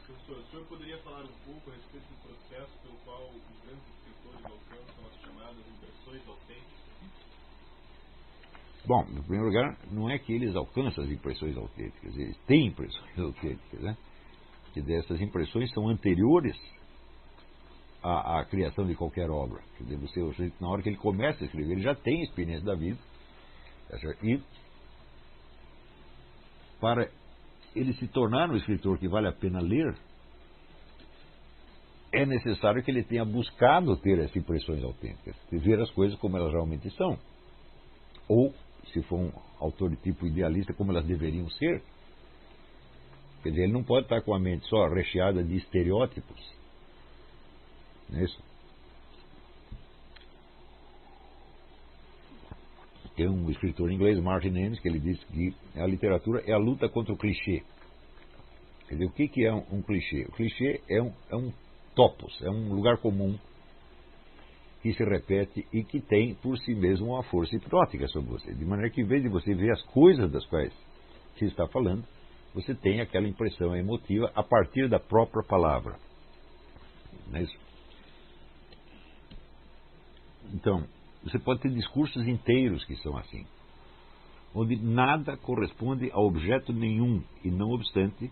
professor, o senhor poderia falar um pouco a respeito do processo pelo qual os grandes escritores alcançam as chamadas impressões autênticas? Bom, em primeiro lugar, não é que eles alcançam as impressões autênticas, eles têm impressões autênticas, né? Que dessas impressões são anteriores à criação de qualquer obra. Quer dizer, na hora que ele começa a escrever, ele já tem experiência da vida. E para ele se tornar um escritor que vale a pena ler, é necessário que ele tenha buscado ter essas impressões autênticas, de ver as coisas como elas realmente são. Ou, se for um autor de tipo idealista, como elas deveriam ser. Quer dizer, ele não pode estar com a mente só recheada de estereótipos. Não é isso? Tem um escritor inglês, Martin Amis, que ele diz que a literatura é a luta contra o clichê. Quer dizer, o que é um clichê? O clichê é um topos, é um lugar comum que se repete e que tem por si mesmo uma força hipnótica sobre você. De maneira que, em vez de você ver as coisas das quais se está falando, você tem aquela impressão emotiva a partir da própria palavra. Não é isso? Então, você pode ter discursos inteiros que são assim, onde nada corresponde a objeto nenhum e, não obstante,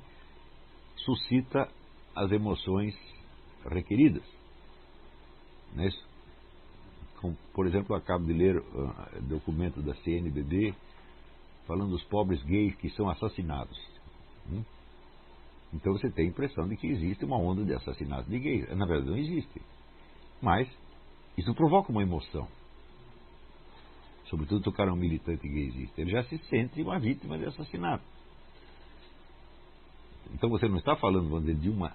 suscita as emoções requeridas. Não é isso? Como, por exemplo, eu acabo de ler documento da CNBB falando dos pobres gays que são assassinados. Então você tem a impressão de que existe uma onda de assassinato de gays. Na verdade não existe. Mas isso provoca uma emoção. Sobretudo se o cara é um militante gaysista. Ele já se sente uma vítima de assassinato. Então você não está falando, vamos dizer, de uma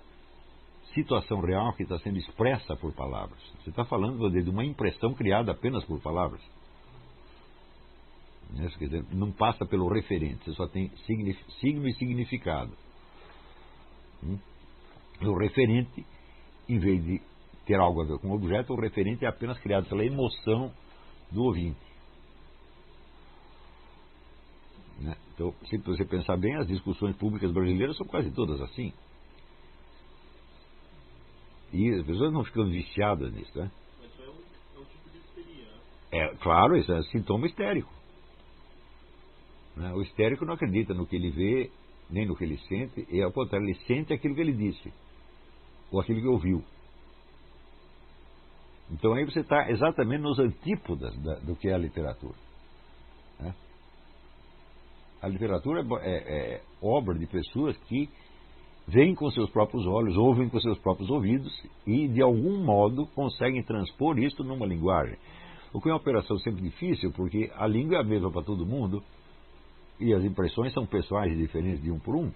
situação real que está sendo expressa por palavras. Você está falando, vamos dizer, de uma impressão criada apenas por palavras. Quer dizer, não passa pelo referente, você só tem signo e significado. O referente, em vez de ter algo a ver com o objeto, o referente é apenas criado pela emoção do ouvinte. Então, se você pensar bem, as discussões públicas brasileiras são quase todas assim. E as pessoas não ficam viciadas nisso, né? Mas isso é um tipo de histeria, né? É, claro, isso é sintoma histérico. O histérico não acredita no que ele vê, nem no que ele sente, e ao contrário, ele sente aquilo que ele disse, ou aquilo que ouviu. Então aí você está exatamente nos antípodas do que é a literatura. A literatura é obra de pessoas que veem com seus próprios olhos, ouvem com seus próprios ouvidos e, de algum modo, conseguem transpor isso numa linguagem. O que é uma operação sempre difícil, porque a língua é a mesma para todo mundo e as impressões são pessoais e diferentes de um por um.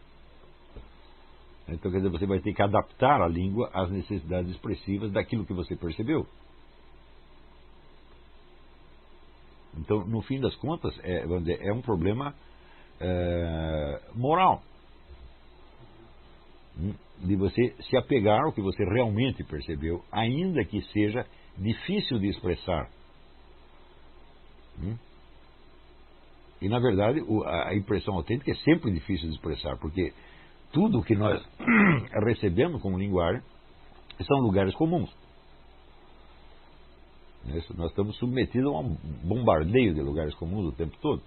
Então, quer dizer, você vai ter que adaptar a língua às necessidades expressivas daquilo que você percebeu. Então, no fim das contas, vamos dizer, é um problema moral. De você se apegar ao que você realmente percebeu, ainda que seja difícil de expressar. E, na verdade, a impressão autêntica é sempre difícil de expressar, porque tudo que nós recebemos como linguagem são lugares comuns. Nós estamos submetidos a um bombardeio de lugares comuns o tempo todo.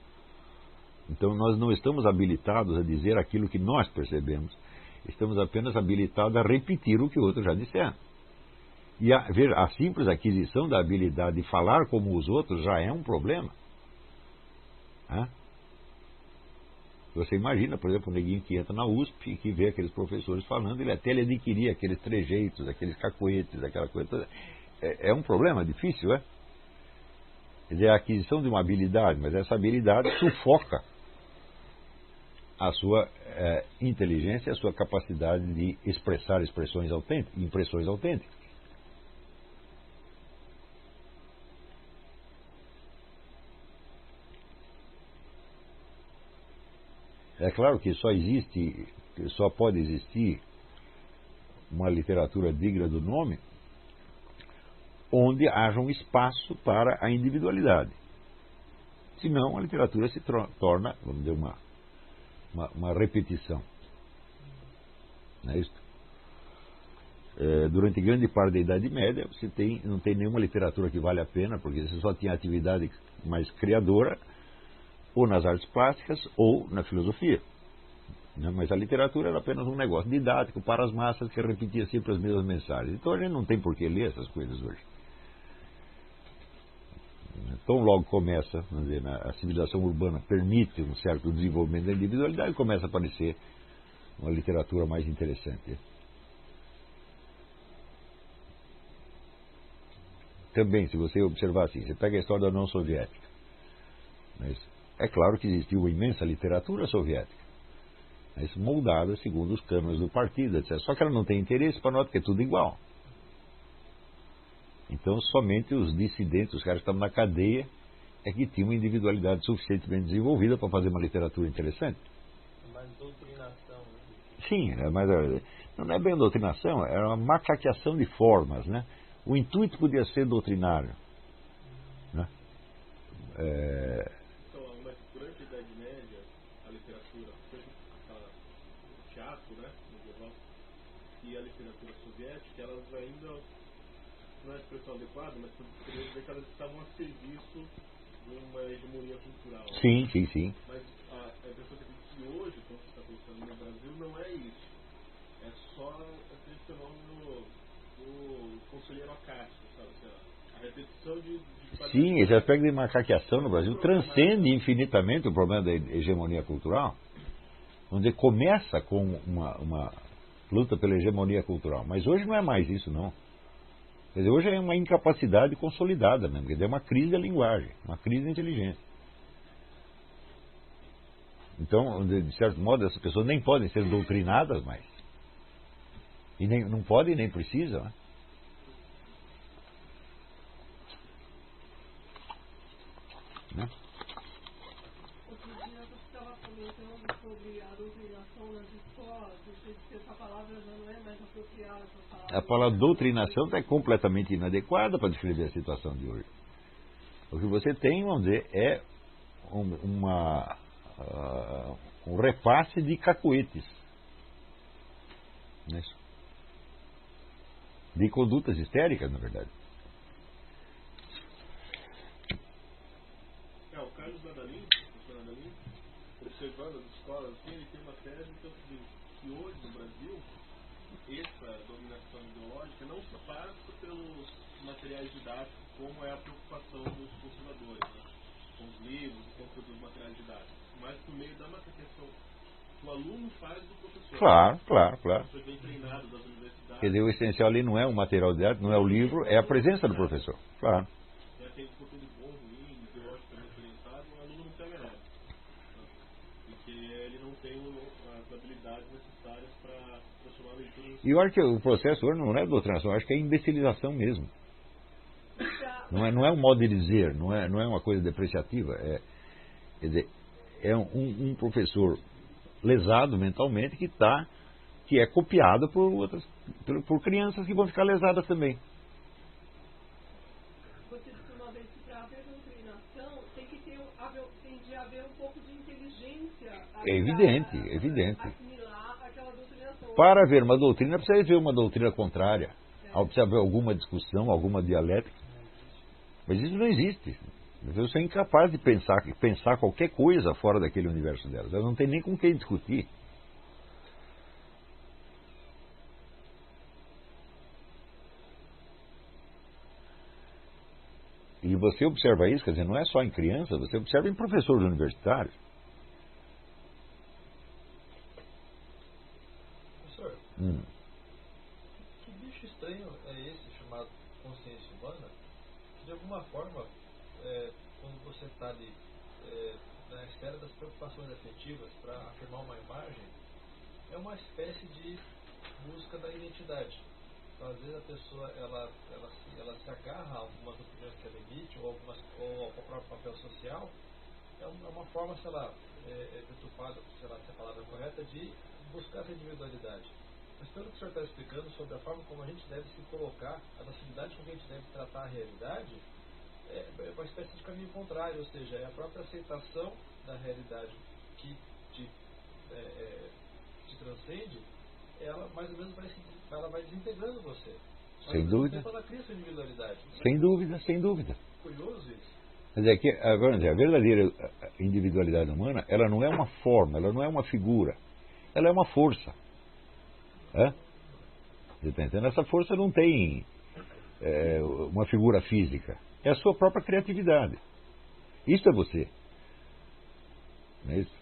Então, nós não estamos habilitados a dizer aquilo que nós percebemos. Estamos apenas habilitados a repetir o que outros já disseram. E a simples aquisição da habilidade de falar como os outros já é um problema. Você imagina, por exemplo, um neguinho que entra na USP e que vê aqueles professores falando, ele até adquirir aqueles trejeitos, aqueles cacoetes, aquela coisa toda. É um problema difícil, é? Quer dizer, a aquisição de uma habilidade, mas essa habilidade sufoca a sua inteligência, a sua capacidade de expressar impressões autênticas. É claro que só pode existir uma literatura digna do nome onde haja um espaço para a individualidade. Senão, a literatura se torna, vamos dizer, uma repetição. Não é isso? Durante grande parte da Idade Média, não tem nenhuma literatura que vale a pena, porque você só tinha atividade mais criadora, ou nas artes plásticas, ou na filosofia. Mas a literatura era apenas um negócio didático para as massas que repetia sempre as mesmas mensagens. Então a gente não tem por que ler essas coisas hoje. Então logo começa, vamos dizer, a civilização urbana permite um certo desenvolvimento da individualidade e começa a aparecer uma literatura mais interessante. Também, se você observar assim, você pega a história da União Soviética. Mas é claro que existiu uma imensa literatura soviética, mas moldada segundo os cânones do partido, etc. Só que ela não tem interesse para nós, porque é tudo igual. Então, somente os dissidentes, os caras que estavam na cadeia, é que tinham uma individualidade suficientemente desenvolvida para fazer uma literatura interessante. É mais doutrinação, né? Sim, mas não é bem doutrinação, era uma macaqueação de formas, né? O intuito podia ser doutrinário. Né? Mas durante a Idade Média, a literatura, o teatro, né, medieval, e a literatura soviética, elas ainda, não é a expressão adequada, mas poderia dizer que elas estavam a serviço de uma hegemonia cultural. Sim. Mas a impressão que hoje, como você está pensando no Brasil, não é isso. É só aquele fenômeno do conselheiro acástico, sabe? A repetição de Sim, esse aspecto de macaqueação no Brasil transcende infinitamente o problema da hegemonia cultural. Vamos dizer, começa com uma luta pela hegemonia cultural, mas hoje não é mais isso, não. Quer dizer, hoje é uma incapacidade consolidada mesmo, quer dizer, é uma crise da linguagem, uma crise da inteligência. Então, de certo modo, essas pessoas nem podem ser doutrinadas mais. E não podem nem precisam, né? Outro dia você estava comentando sobre a doutrinação nas escolas, você disse que essa palavra já não é mais apropriada para falar. A palavra doutrinação está completamente inadequada para descrever a situação de hoje. O que você tem, vamos dizer, é um repasse de cacoetes. Não é isso? De condutas histéricas, na verdade. O Carlos Nadalim, observando as escolas, assim, ele tem uma tese que hoje no Brasil essa dominação ideológica não se passa pelos materiais didáticos, como é a preocupação dos conservadores, né? Com os livros, com os materiais didáticos, mas por meio da macaqueação que o aluno faz do professor. Claro. O professor bem treinado das universidades. Quer dizer, o essencial ali não é o material didático, não é o livro, é a presença do professor. Claro. Tem conteúdo bom, ruim, ideologicamente orientado, o aluno não pega nada. Porque ele não tem as habilidades necessárias para transformar a leitura. E eu acho que o processo hoje não é doutrinação, eu acho que é imbecilização mesmo. Não é um modo de dizer, não é uma coisa depreciativa. Quer dizer, é um professor lesado mentalmente que é copiado por crianças que vão ficar lesadas também. Você disse uma vez que para doutrinação tem que ter, tem de haver um pouco de inteligência. É evidente, é evidente. Assimilar aquela doutrinação. Para haver uma doutrina, precisa haver uma doutrina contrária. Precisa haver alguma discussão, alguma dialética. Mas isso não existe. Eu sou incapaz de pensar qualquer coisa fora daquele universo delas. Eu não tenho nem com quem discutir. E você observa isso, quer dizer, não é só em crianças, você observa em professores universitários. Professor, que bicho estranho é esse chamado consciência humana? Que de alguma forma, quando você está ali na esfera das preocupações afetivas para afirmar uma imagem, é uma espécie de busca da identidade. Então, às vezes a pessoa ela se agarra a algumas opiniões que ela emite ou ao próprio papel social. É uma forma, sei lá, deturpada, sei lá se a palavra é correta, de buscar essa individualidade. Mas pelo que o senhor está explicando sobre a forma como a gente deve se colocar, a facilidade com que a gente deve tratar a realidade, é uma espécie de caminho contrário, ou seja, é a própria aceitação da realidade que te transcende, ela mais ou menos ela vai desintegrando você. Sem dúvida. Ela cria sua individualidade. Sem dúvida, sem dúvida. Curioso isso. Quer dizer, que a verdadeira individualidade humana, ela não é uma forma, ela não é uma figura, ela é uma força. Você está entendendo? Essa força não tem uma figura física, é a sua própria criatividade. Isso é você. Não é isso?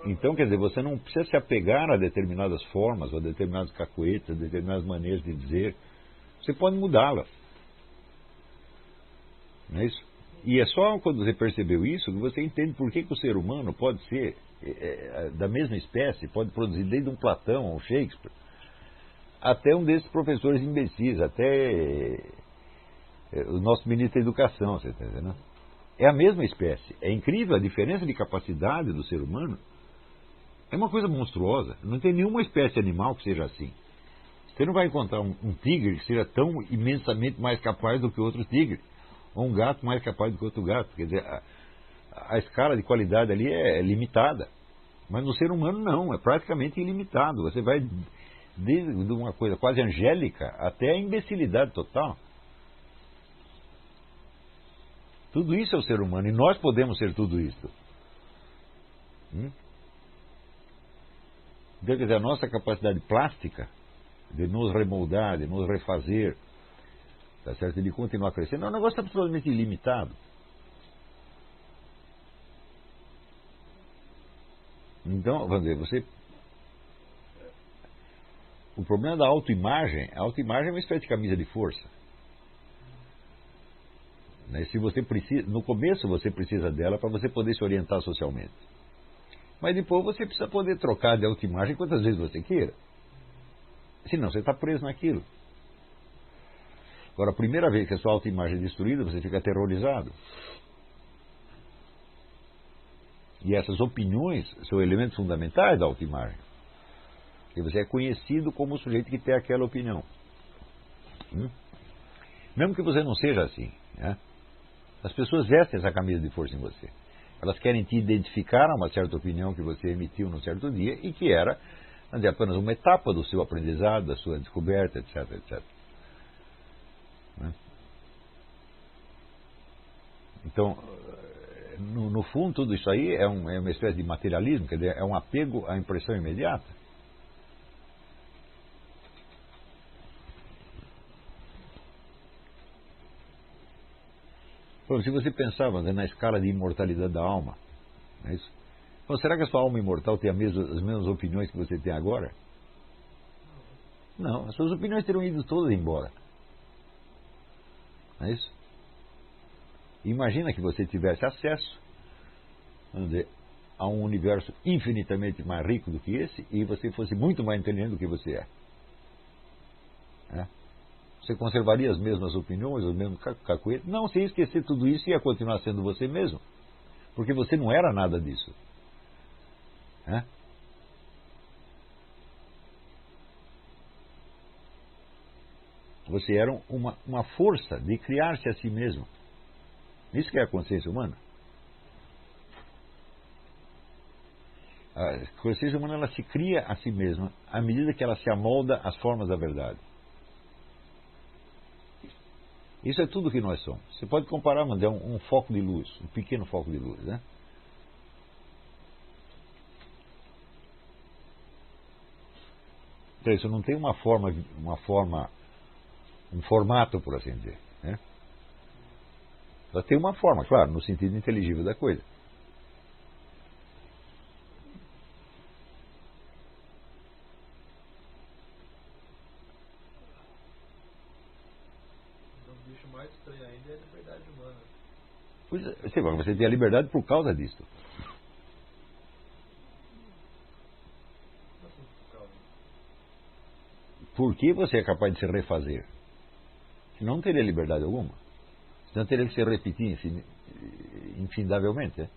Então, quer dizer, você não precisa se apegar a determinadas formas, ou a determinados cacuetes, a determinadas maneiras de dizer. Você pode mudá-las. Não é isso? E é só quando você percebeu isso que você entende por que o ser humano pode ser da mesma espécie, pode produzir desde um Platão a um Shakespeare, até um desses professores imbecis, até o nosso ministro da Educação, você está entendendo? É a mesma espécie. É incrível a diferença de capacidade do ser humano. É uma coisa monstruosa. Não tem nenhuma espécie animal que seja assim. Você não vai encontrar um tigre que seja tão imensamente mais capaz do que outro tigre. Ou um gato mais capaz do que outro gato. Quer dizer, a escala de qualidade ali é limitada. Mas no ser humano não, é praticamente ilimitado. Você vai desde uma coisa quase angélica até a imbecilidade total. Tudo isso é o ser humano, e nós podemos ser tudo isso. Então, quer dizer, a nossa capacidade plástica de nos remoldar, de nos refazer, tá certo? De continuar crescendo, é um negócio absolutamente ilimitado. Então, vamos dizer, o problema da autoimagem, a autoimagem é uma espécie de camisa de força. Se você precisa, no começo você precisa dela para você poder se orientar socialmente. Mas depois você precisa poder trocar de autoimagem quantas vezes você queira. Senão você está preso naquilo. Agora, a primeira vez que a sua autoimagem é destruída, você fica aterrorizado. E essas opiniões são elementos fundamentais da autoimagem. E você é conhecido como o sujeito que tem aquela opinião. Mesmo que você não seja assim, né? As pessoas vestem essa camisa de força em você. Elas querem te identificar a uma certa opinião que você emitiu num certo dia e que era apenas uma etapa do seu aprendizado, da sua descoberta, etc, etc. Então, no fundo, tudo isso aí é uma espécie de materialismo, quer dizer, é um apego à impressão imediata. Então, se você pensava na escala de imortalidade da alma, não é isso? Então, será que a sua alma imortal tem as mesmas opiniões que você tem agora? Não, as suas opiniões terão ido todas embora. Não é isso? Imagina que você tivesse acesso, vamos dizer, a um universo infinitamente mais rico do que esse e você fosse muito mais inteligente do que você é. Você conservaria as mesmas opiniões, os mesmos cacuetes? Não, se esquecer tudo isso, ia continuar sendo você mesmo. Porque você não era nada disso. Você era uma força de criar-se a si mesmo. Isso que é a consciência humana. A consciência humana, ela se cria a si mesma à medida que ela se amolda às formas da verdade. Isso é tudo que nós somos. Você pode comparar, mas é um foco de luz, um pequeno foco de luz, né? Então isso não tem uma forma, um formato, por assim dizer, né? Ela tem uma forma, claro, no sentido inteligível da coisa. O bicho mais estranho ainda é a liberdade humana. Pois é, você tem a liberdade por causa disso. Por que você é capaz de se refazer? Senão não teria liberdade alguma. Senão teria que se repetir infindavelmente. Né?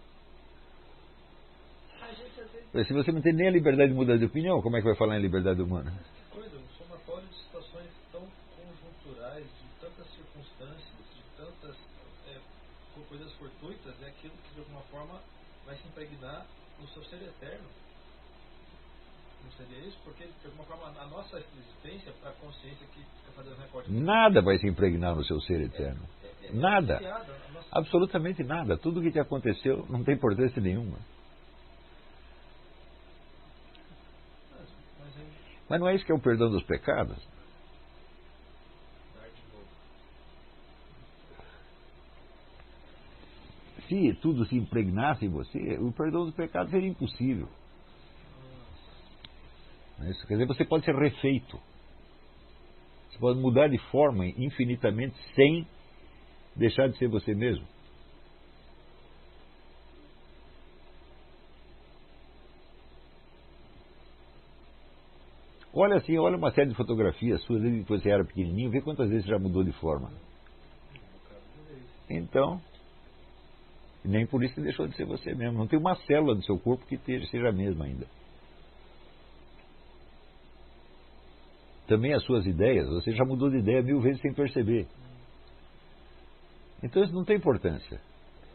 A gente às vezes Se você não tem nem a liberdade de mudar de opinião, como é que vai falar em liberdade humana? Coisa, um somatório de situações tão conjunturais, de tantas circunstâncias, de tantas coisas fortuitas, é aquilo que de alguma forma vai se impregnar no seu ser eterno. Não seria isso? Porque de alguma forma a nossa existência, a consciência que fica fazendo recorte. Nada vai se impregnar no seu ser eterno. Nada. A nossa... Absolutamente nada. Tudo o que te aconteceu não tem importância nenhuma. Mas não é isso que é o perdão dos pecados? Se tudo se impregnasse em você, o perdão dos pecados seria impossível. Isso quer dizer, você pode ser refeito. Você pode mudar de forma infinitamente sem deixar de ser você mesmo. Olha assim, olha uma série de fotografias suas desde que você era pequenininho, vê quantas vezes você já mudou de forma. Então, nem por isso você deixou de ser você mesmo. Não tem uma célula do seu corpo que seja a mesma ainda. Também as suas ideias, você já mudou de ideia 1000 vezes sem perceber. Então isso não tem importância.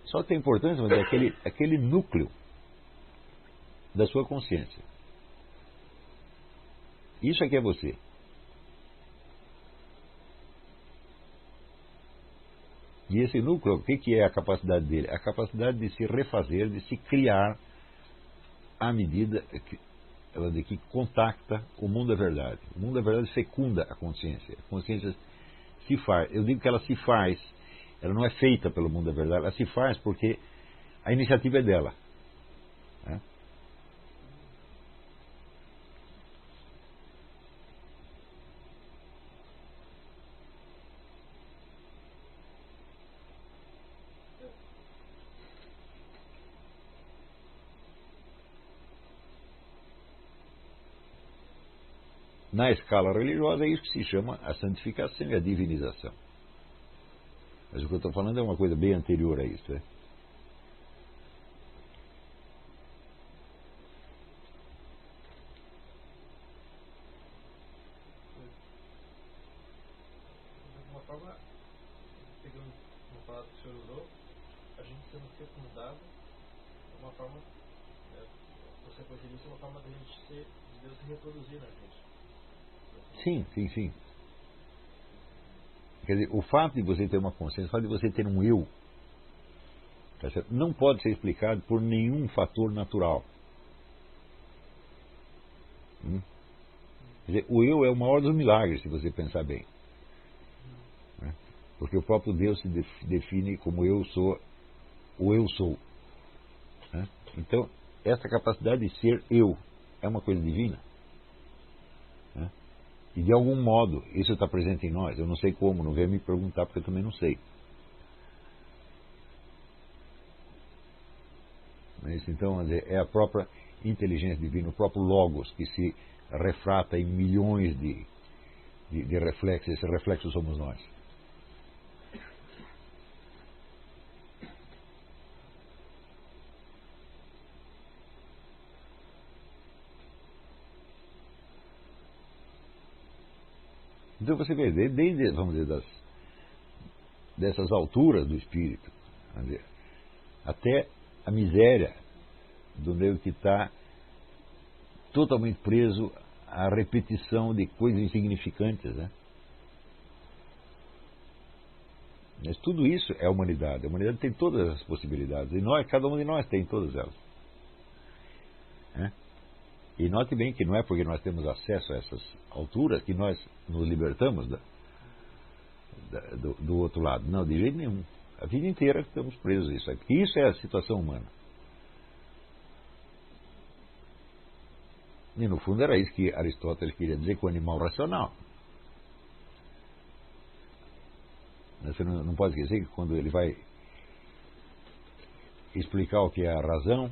Só tem importância, mas é aquele núcleo da sua consciência. Isso aqui é você. E esse núcleo, o que é a capacidade dele? A capacidade de se refazer, de se criar à medida que contacta o mundo da verdade. O mundo da verdade fecunda a consciência. A consciência se faz. Eu digo que ela se faz. Ela não é feita pelo mundo da verdade. Ela se faz porque a iniciativa é dela. Né? Na escala religiosa é isso que se chama a santificação e a divinização. Mas o que eu estou falando é uma coisa bem anterior a isso. Né? De alguma forma, pegando uma palavra que o senhor usou, a gente sendo fecundado, de uma forma, você pode dizer, uma forma de Deus se reproduzir na gente. Sim, sim, sim. Quer dizer, o fato de você ter uma consciência, o fato de você ter um eu, tá certo? Não pode ser explicado por nenhum fator natural. Quer dizer, o eu é o maior dos milagres, se você pensar bem. Né? Porque o próprio Deus se define como eu sou, o eu sou. Né? Então, essa capacidade de ser eu é uma coisa divina. Né? E de algum modo isso está presente em nós. Eu não sei como, não venha me perguntar porque eu também não sei. Mas, então é a própria inteligência divina, o próprio Logos que se refrata em milhões de reflexos. Esse reflexo somos nós. Então você vê, desde vamos dizer, dessas alturas do espírito, Até a miséria do nego que está totalmente preso à repetição de coisas insignificantes, né? Mas tudo isso é a humanidade. A humanidade tem todas as possibilidades. E nós, cada um de nós tem todas elas. E note bem que não é porque nós temos acesso a essas alturas que nós nos libertamos do outro lado. Não, de jeito nenhum. A vida inteira estamos presos a isso aí. Porque isso é a situação humana. E no fundo era isso que Aristóteles queria dizer com o animal racional. Você não pode esquecer que quando ele vai explicar o que é a razão,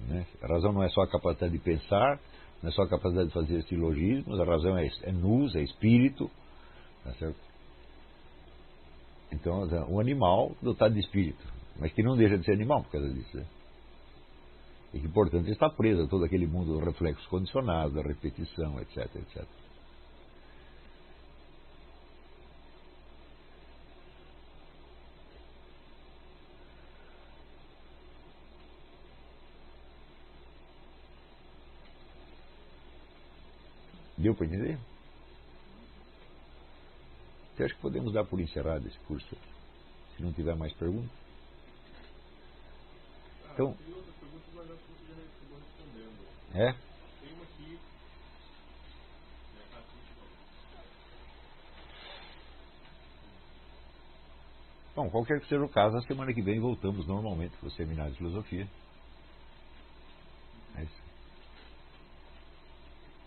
né? A razão não é só a capacidade de pensar, não é só a capacidade de fazer silogismos, a razão é nous, é espírito, tá certo? Então, um animal dotado de espírito, mas que não deixa de ser animal por causa disso, né? E que, portanto, está preso a todo aquele mundo do reflexo condicionado, da repetição, etc, etc. Deu para entender? Eu acho que podemos dar por encerrado esse curso, se não tiver mais perguntas. Então, tem outras perguntas, mas acho que você já acabou respondendo. é? Tem uma aqui. Bom, qualquer que seja o caso, a semana que vem voltamos normalmente para o seminário de filosofia. É isso.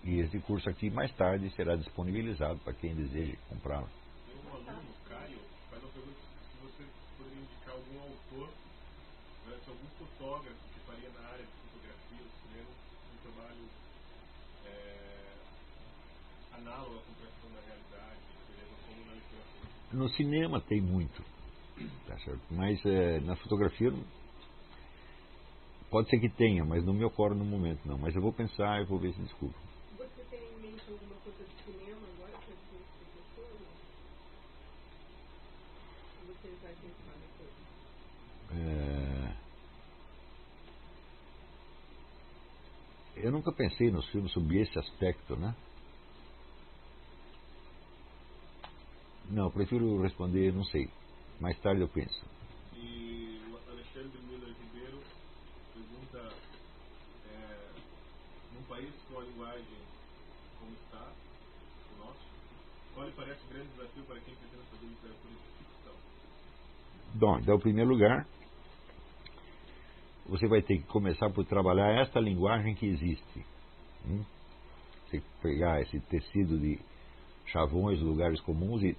E esse curso aqui mais tarde será disponibilizado para quem deseje comprá-lo. Tem um aluno, Caio, que faz uma pergunta se você poderia indicar algum autor, né, se algum fotógrafo que faria na área de fotografia, do cinema, um trabalho análogo à compreensão da realidade, beleza, como na literatura. No cinema tem muito, tá certo? Mas na fotografia pode ser que tenha, mas não me ocorre no momento não. Mas eu vou pensar e vou ver se descubro. Você tem em mente alguma coisa de cinema agora para dizer esse professor? Ou você vai pensar depois? Eu nunca pensei nos filmes sobre esse aspecto, né? Não, prefiro responder, não sei. Mais tarde eu penso. E o Alexandre Miller Ribeiro pergunta, num país com a linguagem como está, o nosso, qual lhe parece o grande desafio para quem pretende fazer literatura de ficção? Bom, então, em primeiro lugar, você vai ter que começar por trabalhar esta linguagem que existe. Você pegar esse tecido de chavões, lugares comuns e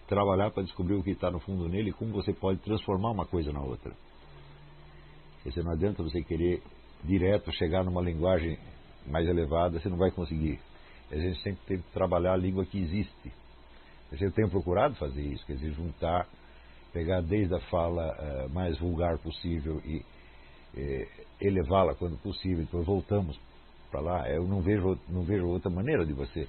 trabalhar para descobrir o que está no fundo nele e como você pode transformar uma coisa na outra. Porque não adianta você querer direto chegar numa linguagem mais elevada, você não vai conseguir. A gente sempre tem que trabalhar a língua que existe. Eu tenho procurado fazer isso, quer dizer, juntar, pegar desde a fala mais vulgar possível e elevá-la quando possível, depois voltamos para lá. Eu não vejo outra maneira de você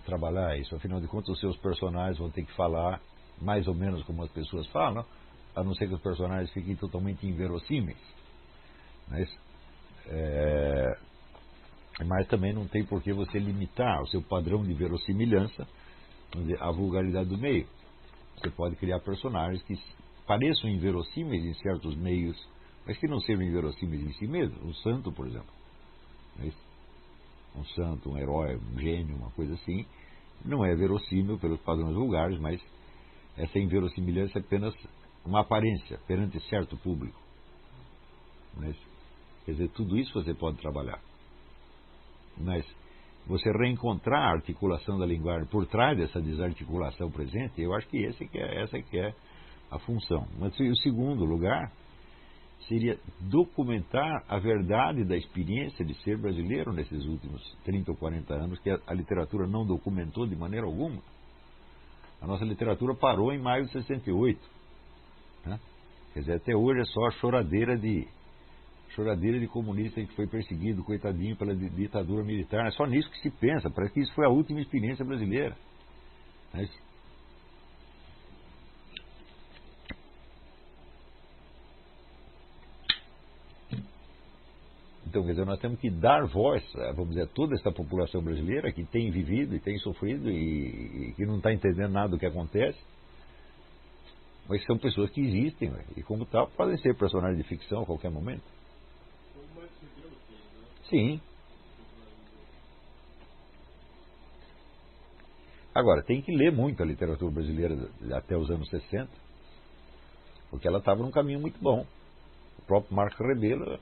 trabalhar isso. Afinal de contas, os seus personagens vão ter que falar mais ou menos como as pessoas falam, a não ser que os personagens fiquem totalmente inverossímeis. Mas também não tem por que você limitar o seu padrão de verossimilhança à vulgaridade do meio. Você pode criar personagens que pareçam inverossímeis em certos meios, mas que não sejam inverossímeis em si mesmos. Um santo, por exemplo. Um santo, um herói, um gênio, uma coisa assim, não é verossímil pelos padrões vulgares, mas essa inverossimilhança é apenas uma aparência perante certo público. Quer dizer, tudo isso você pode trabalhar. Mas você reencontrar a articulação da linguagem por trás dessa desarticulação presente, eu acho que essa que é a função. Mas o segundo lugar seria documentar a verdade da experiência de ser brasileiro nesses últimos 30 ou 40 anos, que a literatura não documentou de maneira alguma. A nossa literatura parou em maio de 68. Né? Quer dizer, até hoje é só a choradeira de comunista que foi perseguido, coitadinho, pela ditadura militar. É só nisso que se pensa. Parece que isso foi a última experiência brasileira. Então, quer dizer, nós temos que dar voz, vamos dizer, a toda essa população brasileira que tem vivido e tem sofrido e que não está entendendo nada do que acontece. Mas são pessoas que existem, né? E como tal, podem ser personagens de ficção a qualquer momento. Sim. Agora, tem que ler muito a literatura brasileira até os anos 60, porque ela estava num caminho muito bom. O próprio Marco Rebelo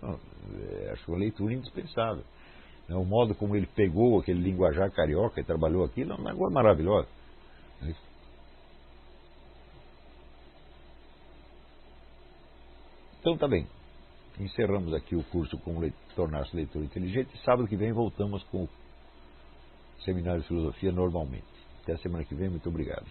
achou a leitura indispensável. O modo como ele pegou aquele linguajar carioca e trabalhou aquilo é uma coisa maravilhosa. Então tá bem. Encerramos aqui o curso com Tornar-se Leitor Inteligente. Sábado que vem voltamos com o Seminário de Filosofia normalmente. Até a semana que vem. Muito obrigado.